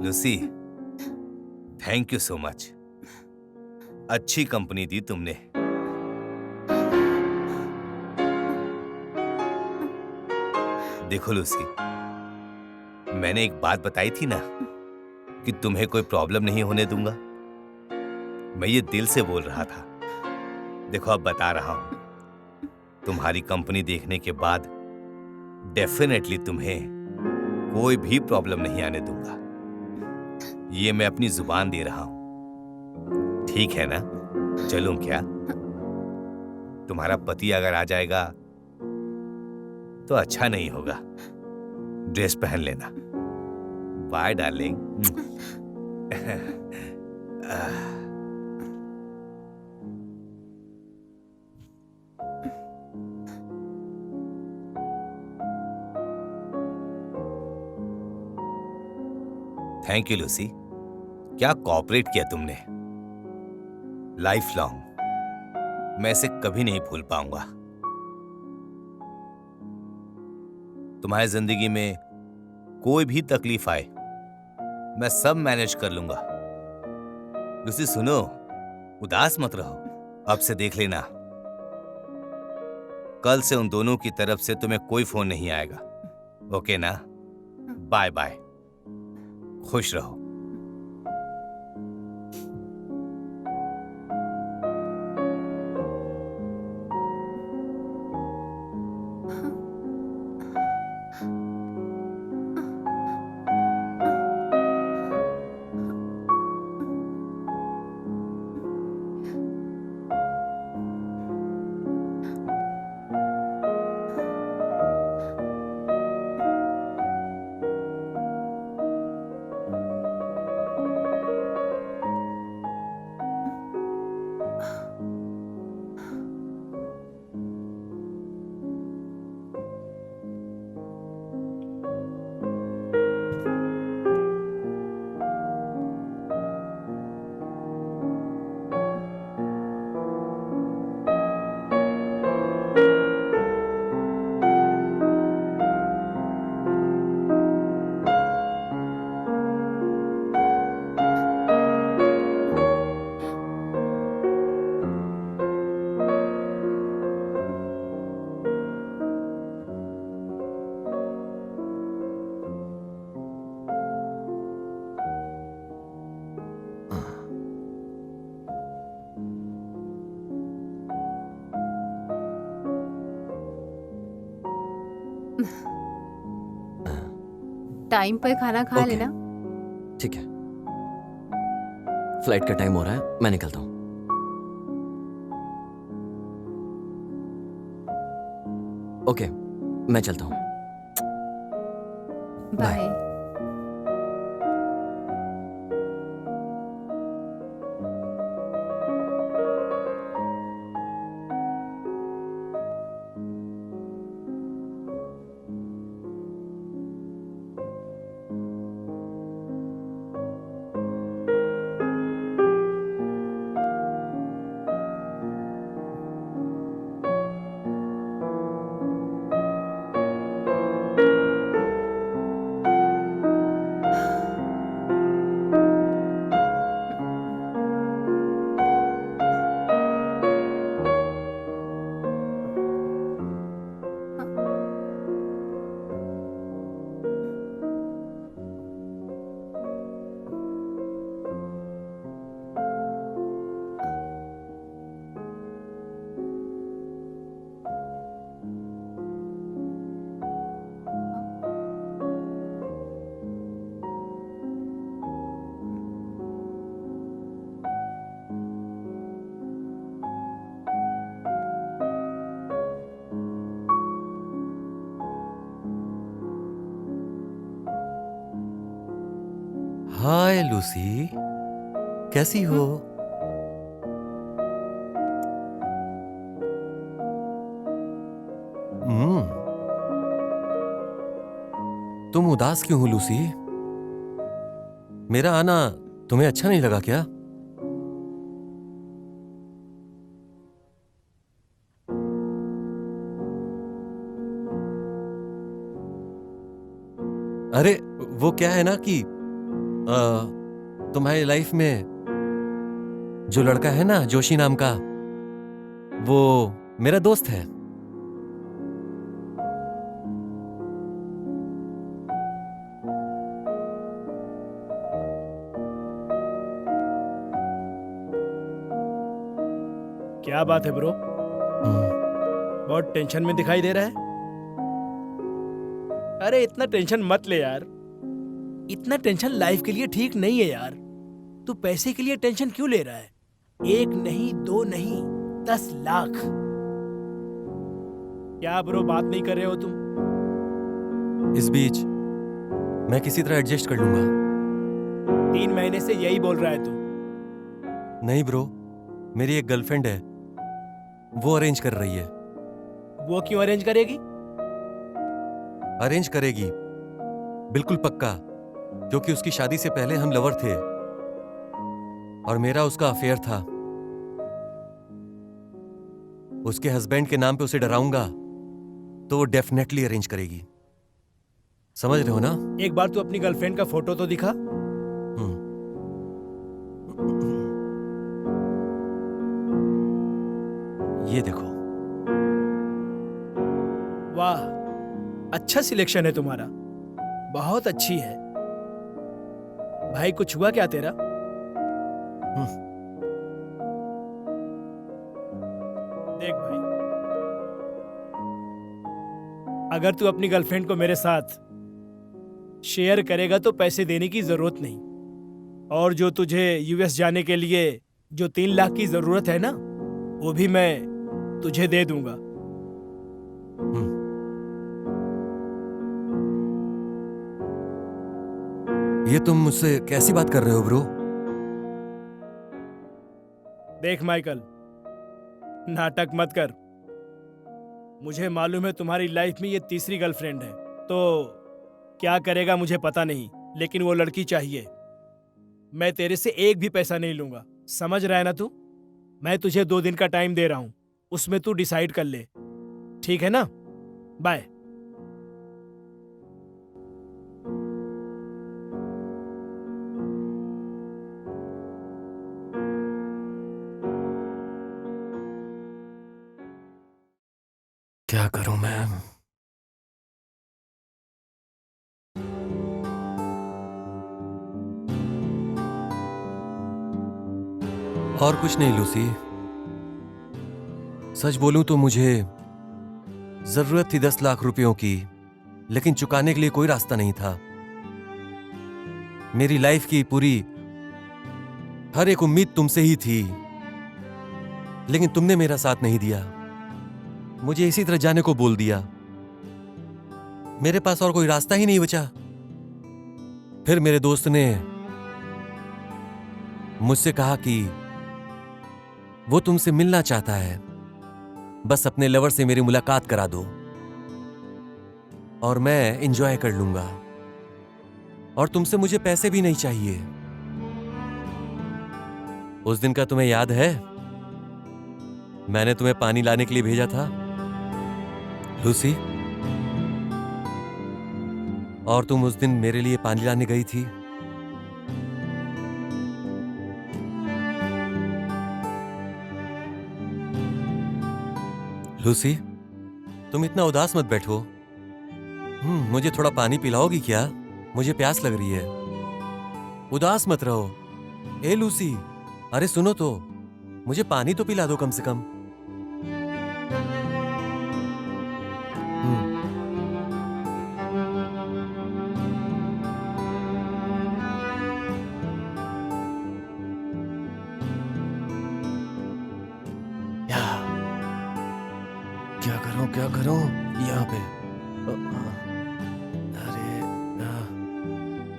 Lucy, thank you so much. अच्छी कंपनी दी तुमने। देखो लूसी, मैंने एक बात बताई थी ना कि तुम्हें कोई प्रॉब्लम नहीं होने दूंगा। मैं ये दिल से बोल रहा था। देखो अब बता रहा हूं, तुम्हारी कंपनी देखने के बाद डेफिनेटली तुम्हें कोई भी प्रॉब्लम नहीं आने दूंगा। ये मैं अपनी जुबान दे रहा हूं। ठीक है ना? चलूं क्या? तुम्हारा पति अगर आ जाएगा तो अच्छा नहीं होगा। ड्रेस पहन लेना। Bye darling. Thank you Lucy. क्या कॉपरेट किया तुमने। लाइफ लॉन्ग मैं इसे कभी नहीं भूल पाऊंगा। तुम्हारी जिंदगी में कोई भी तकलीफ आए मैं सब मैनेज कर लूंगा। लूसी सुनो, उदास मत रहो। अब से देख लेना, कल से उन दोनों की तरफ से तुम्हें कोई फोन नहीं आएगा। ओके ना? Bye bye. खुश रहो। टाइम पर खाना खा ओके। लेना। ठीक है, फ्लाइट का टाइम हो रहा है, मैं निकलता हूँ। ओके, मैं चलता हूँ। बाय। हाय लूसी, कैसी हो? तुम उदास क्यों हो लूसी? मेरा आना तुम्हें अच्छा नहीं लगा क्या? अरे वो क्या है ना कि तुम्हारी लाइफ में जो लड़का है ना, जोशी नाम का, वो मेरा दोस्त है। क्या बात है ब्रो, बहुत टेंशन में दिखाई दे रहा है। अरे इतना टेंशन मत ले यार, इतना टेंशन लाइफ के लिए ठीक नहीं है यार। तू पैसे के लिए टेंशन क्यों ले रहा है? 1 नहीं 2 नहीं 10 लाख। क्या ब्रो बात नहीं कर रहे हो तुम? इस बीच मैं किसी तरह एडजस्ट कर लूंगा। 3 महीने से यही बोल रहा है तू। नहीं ब्रो, मेरी एक गर्लफ्रेंड है, वो अरेंज कर रही है। वो क्यों अरेंज करेगी? अरेंज करेगी, बिल्कुल पक्का, क्योंकि उसकी शादी से पहले हम लवर थे और मेरा उसका अफेयर था। उसके हस्बैंड के नाम पे उसे डराऊंगा तो वो डेफिनेटली अरेंज करेगी। समझ रहे हो ना? एक बार तू अपनी गर्लफ्रेंड का फोटो तो दिखा। ये देखो। वाह, अच्छा सिलेक्शन है तुम्हारा, बहुत अच्छी है। भाई कुछ हुआ क्या तेरा? देख भाई, अगर तू अपनी गर्लफ्रेंड को मेरे साथ शेयर करेगा तो पैसे देने की जरूरत नहीं, और जो तुझे यूएस जाने के लिए जो 3 लाख की जरूरत है ना, वो भी मैं तुझे दे दूंगा। ये तुम मुझसे कैसी बात कर रहे हो ब्रो? देख माइकल, नाटक मत कर। मुझे मालूम है तुम्हारी लाइफ में ये तीसरी गर्लफ्रेंड है, तो क्या करेगा मुझे पता नहीं, लेकिन वो लड़की चाहिए। मैं तेरे से एक भी पैसा नहीं लूंगा, समझ रहा है ना तू? मैं तुझे 2 दिन का टाइम दे रहा हूं, उसमें तू डिसाइड कर ले, ठीक है ना? बाय। क्या करूं मैं? और कुछ नहीं लूसी, सच बोलूं तो मुझे जरूरत थी 10 लाख रुपयों की, लेकिन चुकाने के लिए कोई रास्ता नहीं था। मेरी लाइफ की पूरी हर एक उम्मीद तुमसे ही थी, लेकिन तुमने मेरा साथ नहीं दिया, मुझे इसी तरह जाने को बोल दिया। मेरे पास और कोई रास्ता ही नहीं बचा। फिर मेरे दोस्त ने मुझसे कहा कि वो तुमसे मिलना चाहता है, बस अपने लवर से मेरी मुलाकात करा दो और मैं एंजॉय कर लूंगा, और तुमसे मुझे पैसे भी नहीं चाहिए। उस दिन का तुम्हें याद है? मैंने तुम्हें पानी लाने के लिए भेजा था, लूसी, और तुम उस दिन मेरे लिए पानी लाने गई थी। लूसी, तुम इतना उदास मत बैठो। मुझे थोड़ा पानी पिलाओगी क्या? मुझे प्यास लग रही है। उदास मत रहो। ए लूसी, अरे सुनो तो, मुझे पानी तो पिला दो कम से कम। क्या करूं यहाँ पे? अरे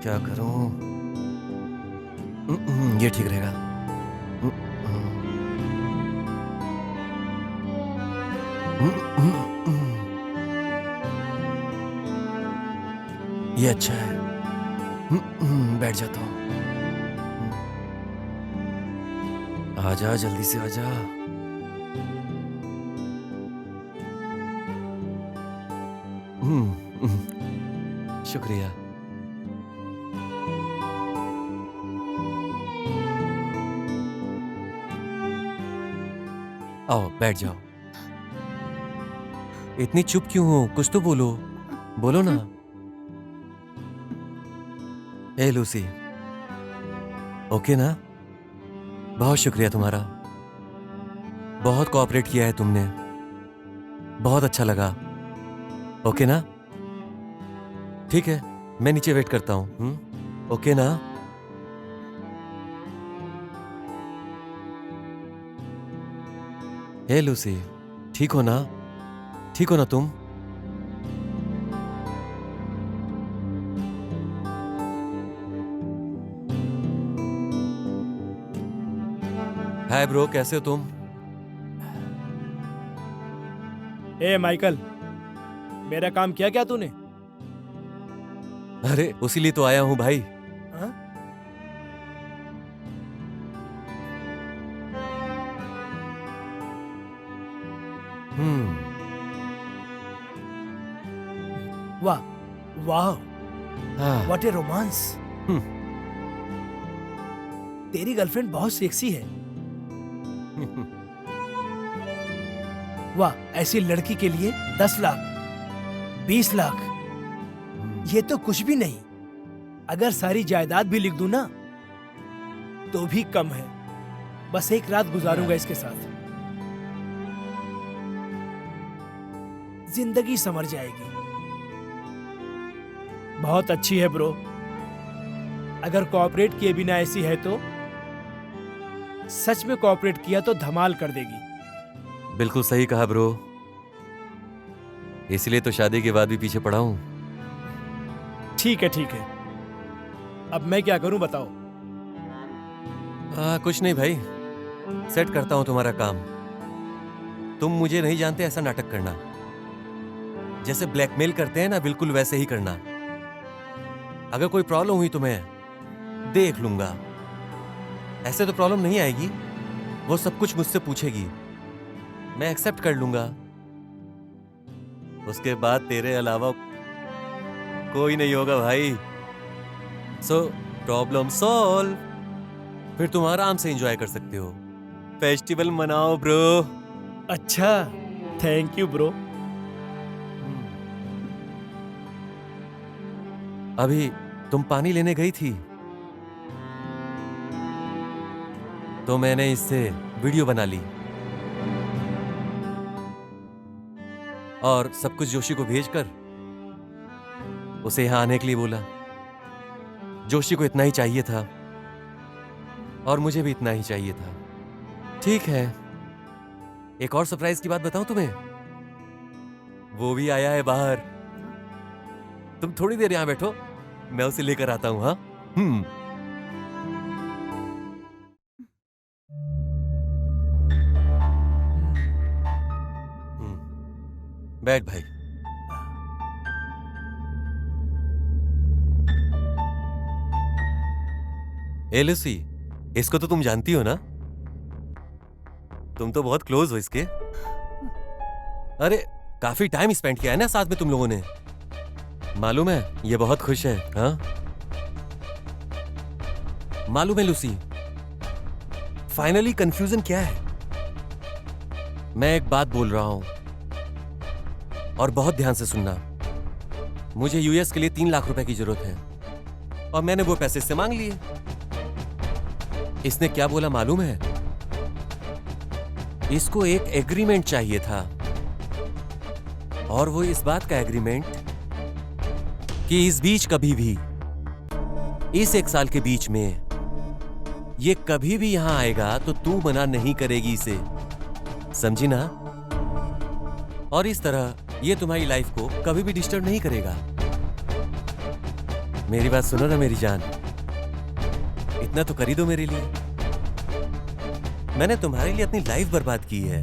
क्या करूं? ये ठीक रहेगा। ये अच्छा है। बैठ जाता हूँ। आजा, जल्दी से आजा। शुक्रिया। आओ बैठ जाओ। इतनी चुप क्यों हो? कुछ तो बोलो, बोलो ना। ए लूसी, ओके ना? बहुत शुक्रिया तुम्हारा, बहुत कोऑपरेट किया है तुमने, बहुत अच्छा लगा। ओके ना? ठीक है, मैं नीचे वेट करता हूं। ओके ना? हे लूसी, ठीक हो ना? ठीक हो ना तुम? हाय ब्रो, कैसे हो तुम? ए माइकल, मेरा काम किया क्या तूने? अरे उसी लिए तो आया हूं भाई। हाँ? वाह वाह, हाँ। What A romance. तेरी गर्लफ्रेंड बहुत सेक्सी है। वाह, ऐसी लड़की के लिए 10 लाख 20 लाख ये तो कुछ भी नहीं। अगर सारी जायदाद भी लिख दूं ना तो भी कम है। बस एक रात गुजारूंगा इसके साथ, जिंदगी संवर जाएगी। बहुत अच्छी है ब्रो। अगर कोऑपरेट किए बिना ऐसी है तो सच में कोऑपरेट किया तो धमाल कर देगी। बिल्कुल सही कहा ब्रो, इसलिए तो शादी के बाद भी पीछे पड़ा हूं। ठीक है ठीक है, अब मैं क्या करूं बताओ? कुछ नहीं भाई, सेट करता हूं तुम्हारा काम। तुम मुझे नहीं जानते ऐसा नाटक करना, जैसे ब्लैकमेल करते हैं ना, बिल्कुल वैसे ही करना। अगर कोई प्रॉब्लम हुई तो मैं देख लूंगा। ऐसे तो प्रॉब्लम नहीं आएगी, वो सब कुछ मुझसे पूछेगी, मैं एक्सेप्ट कर लूंगा। उसके बाद तेरे अलावा कोई नहीं होगा भाई। So problem solve. फिर तुम आराम से एंजॉय कर सकते हो। फेस्टिवल मनाओ ब्रो। अच्छा, थैंक यू ब्रो। अभी तुम पानी लेने गई थी तो मैंने इससे वीडियो बना ली और सब कुछ जोशी को भेजकर उसे यहां आने के लिए बोला। जोशी को इतना ही चाहिए था और मुझे भी इतना ही चाहिए था। ठीक है, एक और सरप्राइज की बात बताऊं तुम्हें, वो भी आया है बाहर। तुम थोड़ी देर यहां बैठो, मैं उसे लेकर आता हूँ। हाँ बैठ भाई। ए लूसी, इसको तो तुम जानती हो ना? तुम तो बहुत क्लोज हो इसके। अरे काफी टाइम स्पेंड किया है ना साथ में तुम लोगों ने। मालूम है ये बहुत खुश है। हाँ मालूम है लूसी, फाइनली कंफ्यूजन क्या है? मैं एक बात बोल रहा हूं और बहुत ध्यान से सुनना। मुझे यूएस के लिए 3 लाख रुपए की जरूरत है और मैंने वो पैसे इससे मांग लिए। इसने क्या बोला मालूम है? इसको एक एग्रीमेंट चाहिए था और वो इस बात का एग्रीमेंट कि इस बीच कभी भी, इस 1 साल के बीच में ये कभी भी यहां आएगा तो तू मना नहीं करेगी इसे, समझी ना? और इस तरह ये तुम्हारी लाइफ को कभी भी डिस्टर्ब नहीं करेगा। मेरी बात सुनो ना मेरी जान, इतना तो कर ही दो मेरे लिए। मैंने तुम्हारे लिए अपनी लाइफ बर्बाद की है,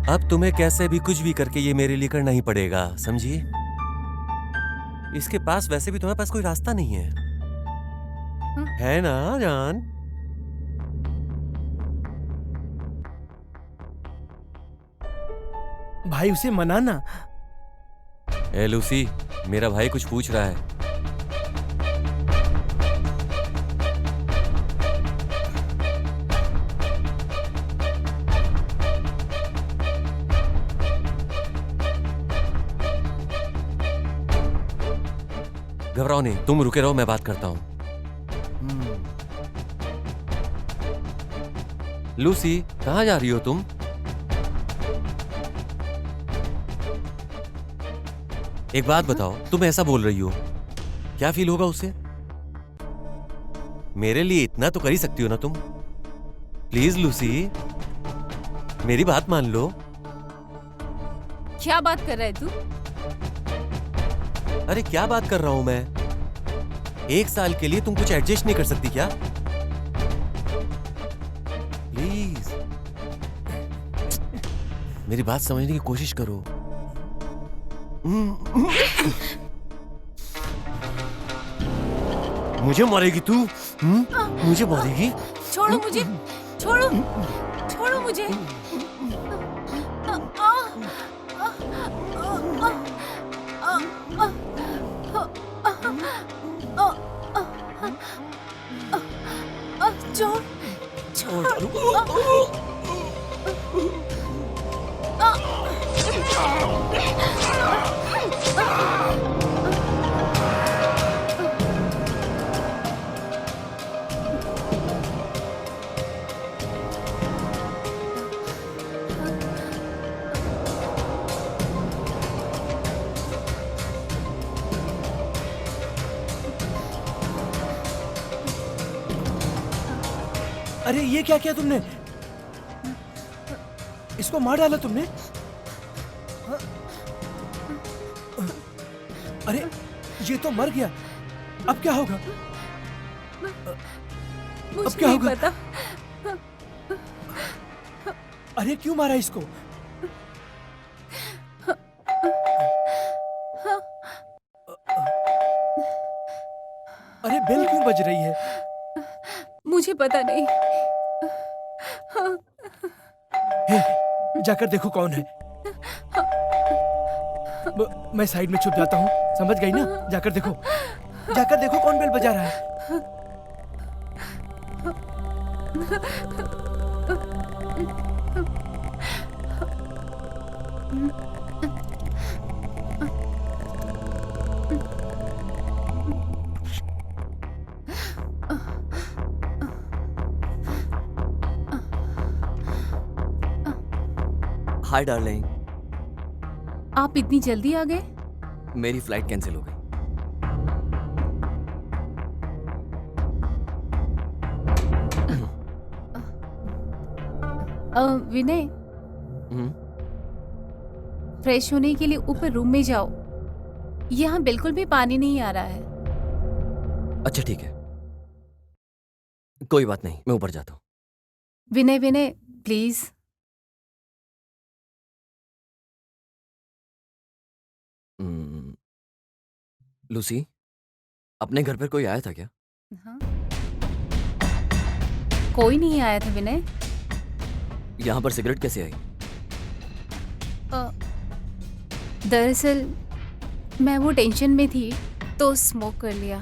अब तुम्हें कैसे भी कुछ भी करके ये मेरे लिए करना ही पड़ेगा, समझिए? इसके पास वैसे भी तुम्हारे पास कोई रास्ता नहीं है ना जान? भाई उसे मनाना। ए लूसी, मेरा भाई कुछ पूछ रहा है। घबराओ नहीं, तुम रुके रहो, मैं बात करता हूं। लूसी, कहां जा रही हो तुम? एक बात बताओ, तुम ऐसा बोल रही हो, क्या फील होगा उसे? मेरे लिए इतना तो कर ही सकती हो ना तुम? प्लीज लूसी, मेरी बात मान लो। क्या बात कर रहा है तू? अरे क्या बात कर रहा हूं मैं? 1 साल के लिए तुम कुछ एडजस्ट नहीं कर सकती क्या? प्लीज मेरी बात समझने की कोशिश करो। मुझे मारेगी तू? मुझे मारेगी? छोड़ो मुझे, छोड़ो, छोड़ो मुझे। अरे ये क्या किया तुमने? इसको मार डाला तुमने? हाँ? अरे ये तो मर गया, अब क्या होगा? मुझे क्या नहीं होगा? पता। अरे क्यों मारा इसको? अरे बेल क्यों बज रही है? मुझे पता नहीं। हे, जाकर देखो कौन है। मैं साइड में छुप जाता हूँ, समझ गई ना? जाकर देखो, जाकर देखो कौन बेल बजा रहा है। हाय डार्लिंग, आप इतनी जल्दी आ गए? मेरी फ्लाइट कैंसिल हो गई। विनय, हम्म, फ्रेश होने के लिए ऊपर रूम में जाओ। यहाँ बिल्कुल भी पानी नहीं आ रहा है। अच्छा ठीक है, कोई बात नहीं, मैं ऊपर जाता हूँ। विनय विनय प्लीज। लूसी, अपने घर पर कोई आया था क्या? हाँ? कोई नहीं आया था विनय। यहाँ पर सिगरेट कैसे आई? अ, दरअसल मैं वो टेंशन में थी तो स्मोक कर लिया।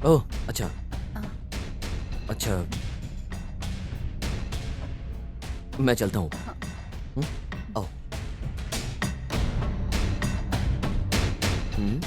ओह अच्छा। हाँ। अच्छा, मैं चलता हूँ। हाँ। आओ। हम्म,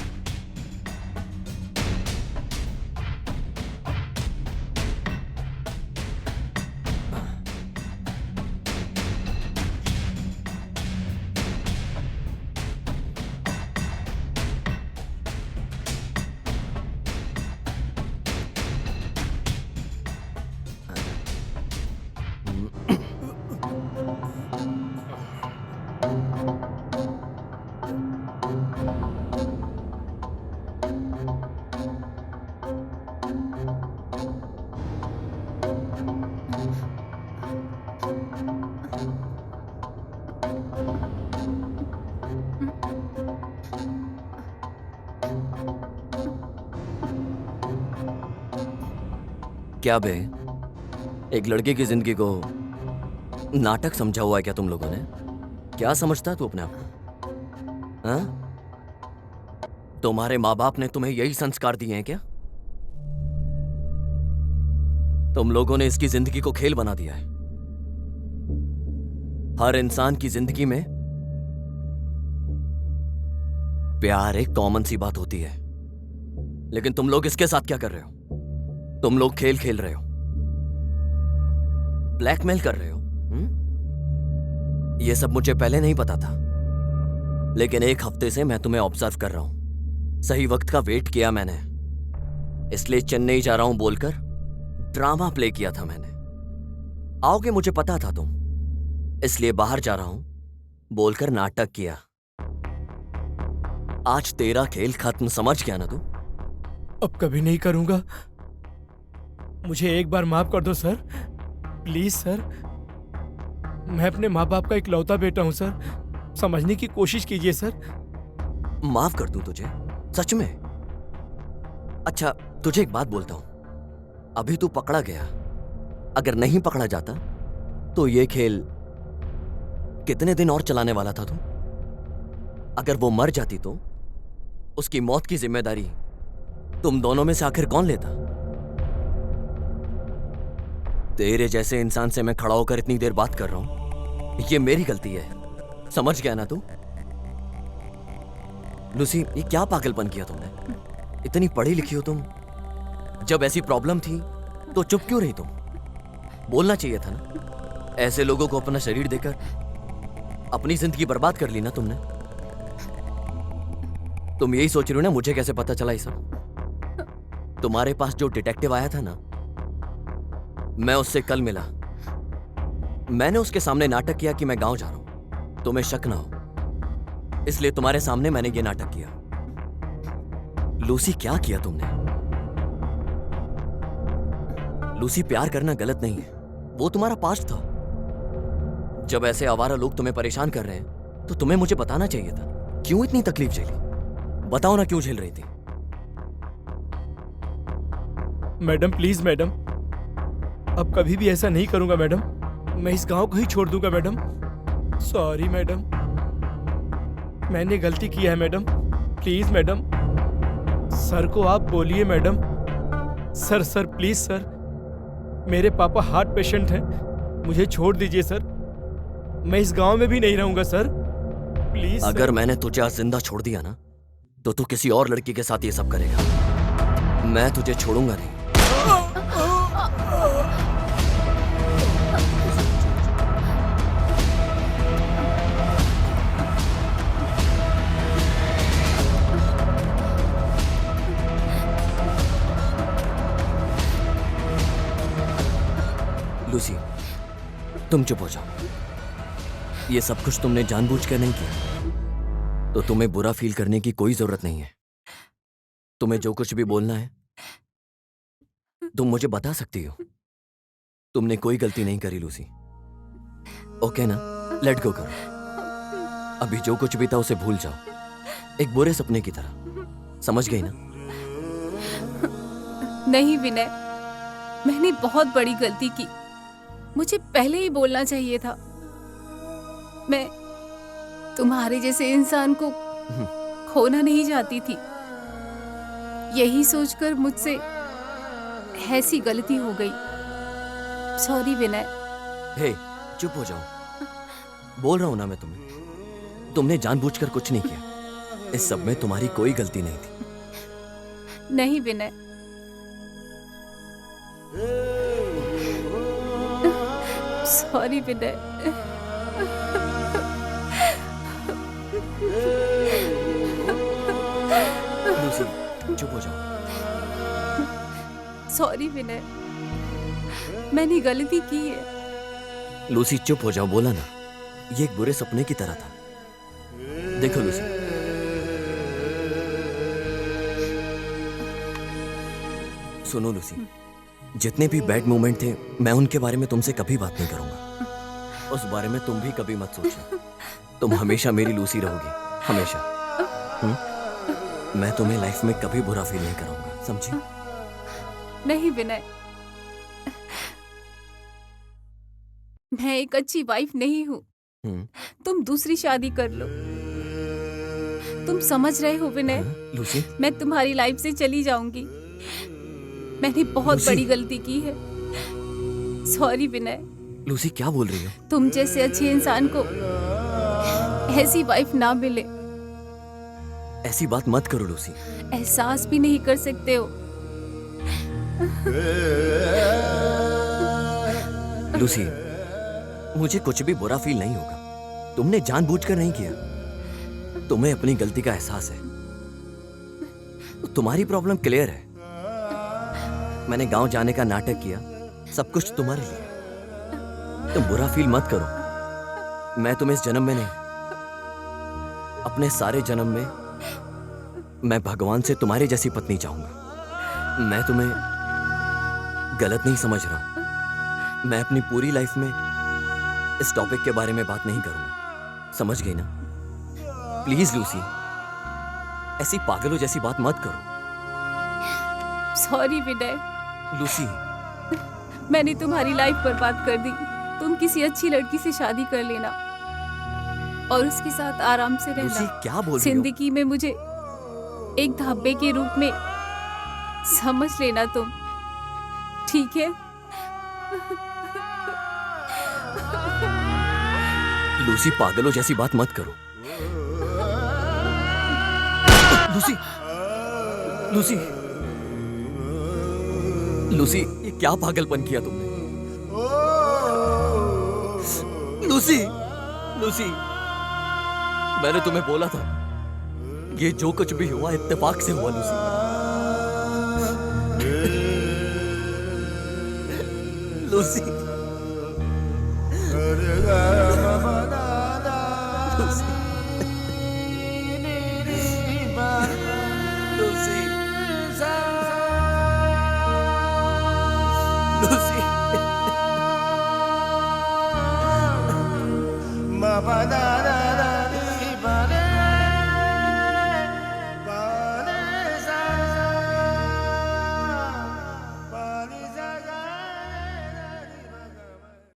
क्या बे, एक लड़के की जिंदगी को नाटक समझा हुआ है क्या तुम लोगों ने? क्या समझता है तू अपने आप को? हाँ? तुम्हारे माँ बाप ने तुम्हें यही संस्कार दिए हैं क्या? तुम लोगों ने इसकी जिंदगी को खेल बना दिया है। हर इंसान की जिंदगी में प्यार एक कॉमन सी बात होती है, लेकिन तुम लोग इसके साथ क्या कर रहे हो? तुम लोग खेल खेल रहे हो, ब्लैकमेल कर रहे हो। ये सब मुझे पहले नहीं पता था, लेकिन एक हफ्ते से मैं तुम्हें ऑब्जर्व कर रहा हूं। सही वक्त का वेट किया मैंने, इसलिए चेन्नई जा रहा हूं बोलकर ड्रामा प्ले किया था मैंने। आओगे मुझे पता था तुम, इसलिए बाहर जा रहा हूं बोलकर नाटक किया। आज तेरा खेल खत्म, समझ गया ना तू? अब कभी नहीं करूंगा। मुझे एक बार माफ कर दो सर, प्लीज सर। मैं अपने माँ बाप का इकलौता बेटा हूं सर, समझने की कोशिश कीजिए सर। माफ कर दूं तुझे? सच में? अच्छा तुझे एक बात बोलता हूं, अभी तू पकड़ा गया, अगर नहीं पकड़ा जाता तो ये खेल कितने दिन और चलाने वाला था तू? अगर वो मर जाती तो उसकी मौत की जिम्मेदारी तुम दोनों में से आखिर कौन लेता? तेरे जैसे इंसान से मैं खड़ा होकर इतनी देर बात कर रहा हूं, ये मेरी गलती है, समझ गया ना तू? लूसी, ये क्या पागलपन किया तुमने? इतनी पढ़ी लिखी हो तुम, जब ऐसी प्रॉब्लम थी तो चुप क्यों रही तुम? बोलना चाहिए था ना। ऐसे लोगों को अपना शरीर देकर अपनी जिंदगी बर्बाद कर ली ना तुमने। तुम यही सोच रही हो ना मुझे कैसे पता चला ये सब? तुम्हारे पास जो डिटेक्टिव आया था ना, मैं उससे कल मिला। मैंने उसके सामने नाटक किया कि मैं गांव जा रहा हूं, तुम्हें शक ना हो, इसलिए तुम्हारे सामने मैंने ये नाटक किया। लूसी, क्या किया तुमने? लूसी, प्यार करना गलत नहीं है, वो तुम्हारा पास्ट था। जब ऐसे आवारा लोग तुम्हें परेशान कर रहे हैं तो तुम्हें मुझे बताना चाहिए था। क्यों इतनी तकलीफ झेली? बताओ ना, क्यों झेल रही थी? मैडम प्लीज मैडम, अब कभी भी ऐसा नहीं करूंगा मैडम। मैं इस गांव को ही छोड़ दूंगा मैडम। सॉरी मैडम, मैंने गलती किया है मैडम। प्लीज मैडम, सर को आप बोलिए madam. Sir sir please sir, मेरे पापा हार्ट पेशेंट हैं, मुझे छोड़ दीजिए सर। मैं इस गांव में भी नहीं रहूंगा सर, प्लीज। अगर मैंने तुझे आज जिंदा छोड़ दिया ना तो तू किसी और लड़की के साथ ये सब करेगा। मैं तुझे छोड़ूंगा नहीं। लूसी, तुम चुप हो जाओ। ये सब कुछ तुमने जानबूझकर नहीं किया। तो तुम्हें बुरा फील करने की कोई जरूरत नहीं है। तुम्हें जो कुछ भी बोलना है तुम मुझे बता सकती हो। तुमने कोई गलती नहीं करी लूसी। ओके ना, लेट गो करो। अभी जो कुछ भी था उसे भूल जाओ, एक बुरे सपने की तरह। समझ गई ना? नहीं विनय, मैंने बहुत बड़ी गलती की। मुझे पहले ही बोलना चाहिए था। मैं तुम्हारे जैसे इंसान को खोना नहीं चाहती थी। यही सोचकर मुझसे ऐसी गलती हो गई। सॉरी विनय। हे, चुप हो जाओ। बोल रहा हूं ना मैं तुम्हें, तुमने जानबूझकर कुछ नहीं किया। इस सब में तुम्हारी कोई गलती नहीं थी। नहीं विनय, सॉरी विनय। लूसी, चुप हो जाओ। सॉरी विनय, मैंने गलती की है। लूसी चुप हो जाओ, बोला ना, ये एक बुरे सपने की तरह था। देखो लूसी, सुनो लूसी, जितने भी बैड मोमेंट थे मैं उनके बारे में तुमसे कभी बात नहीं करूंगा। उस बारे में तुम भी कभी मत सोचो। तुम हमेशा मेरी लूसी रहोगी, हमेशा। मैं तुम्हें लाइफ में कभी बुरा फील नहीं करूंगा, समझी? नहीं विनय, मैं एक अच्छी वाइफ नहीं हूँ। तुम दूसरी शादी कर लो। तुम समझ रहे हो विनय? लूसी, मैं तुम्हारी लाइफ से चली जाऊंगी। मैंने बहुत लूसी। बड़ी गलती की है। सॉरी विनय। लूसी क्या बोल रही हो? तुम जैसे अच्छे इंसान को ऐसी वाइफ ना मिले। ऐसी बात मत करो लूसी। एहसास भी नहीं कर सकते हो। लूसी, मुझे कुछ भी बुरा फील नहीं होगा। तुमने जानबूझकर नहीं किया। तुम्हें अपनी गलती का एहसास है। तुम्हारी प्रॉब्लम क्लियर है। मैंने गांव जाने का नाटक किया, सब कुछ तुम्हारे लिए। तुम बुरा फील मत करो। मैं तुम्हें इस जन्म में नहीं, अपने सारे जन्म में मैं भगवान से तुम्हारी जैसी पत्नी चाहूंगा। मैं तुम्हें गलत नहीं समझ रहा हूं। मैं अपनी पूरी लाइफ में इस टॉपिक के बारे में बात नहीं करूंगा। समझ गई ना? प्लीज लूसी, ऐसी पागलों जैसी बात मत करो। सॉरी विनय, लूसी, मैंने तुम्हारी लाइफ बर्बाद कर दी। तुम किसी अच्छी लड़की से शादी कर लेना और उसके साथ आराम से लूसी रहना। क्या बोल रही हो? जिंदगी में मुझे एक धब्बे के रूप में समझ लेना तुम, ठीक है? लूसी, पागलों जैसी बात मत करो। लूसी, लूसी, लूसी, ये क्या पागलपन किया तुमने? लूसी, लूसी, मैंने तुम्हें बोला था, ये जो कुछ भी हुआ इत्तेफाक से हुआ। Lucy, Lucy,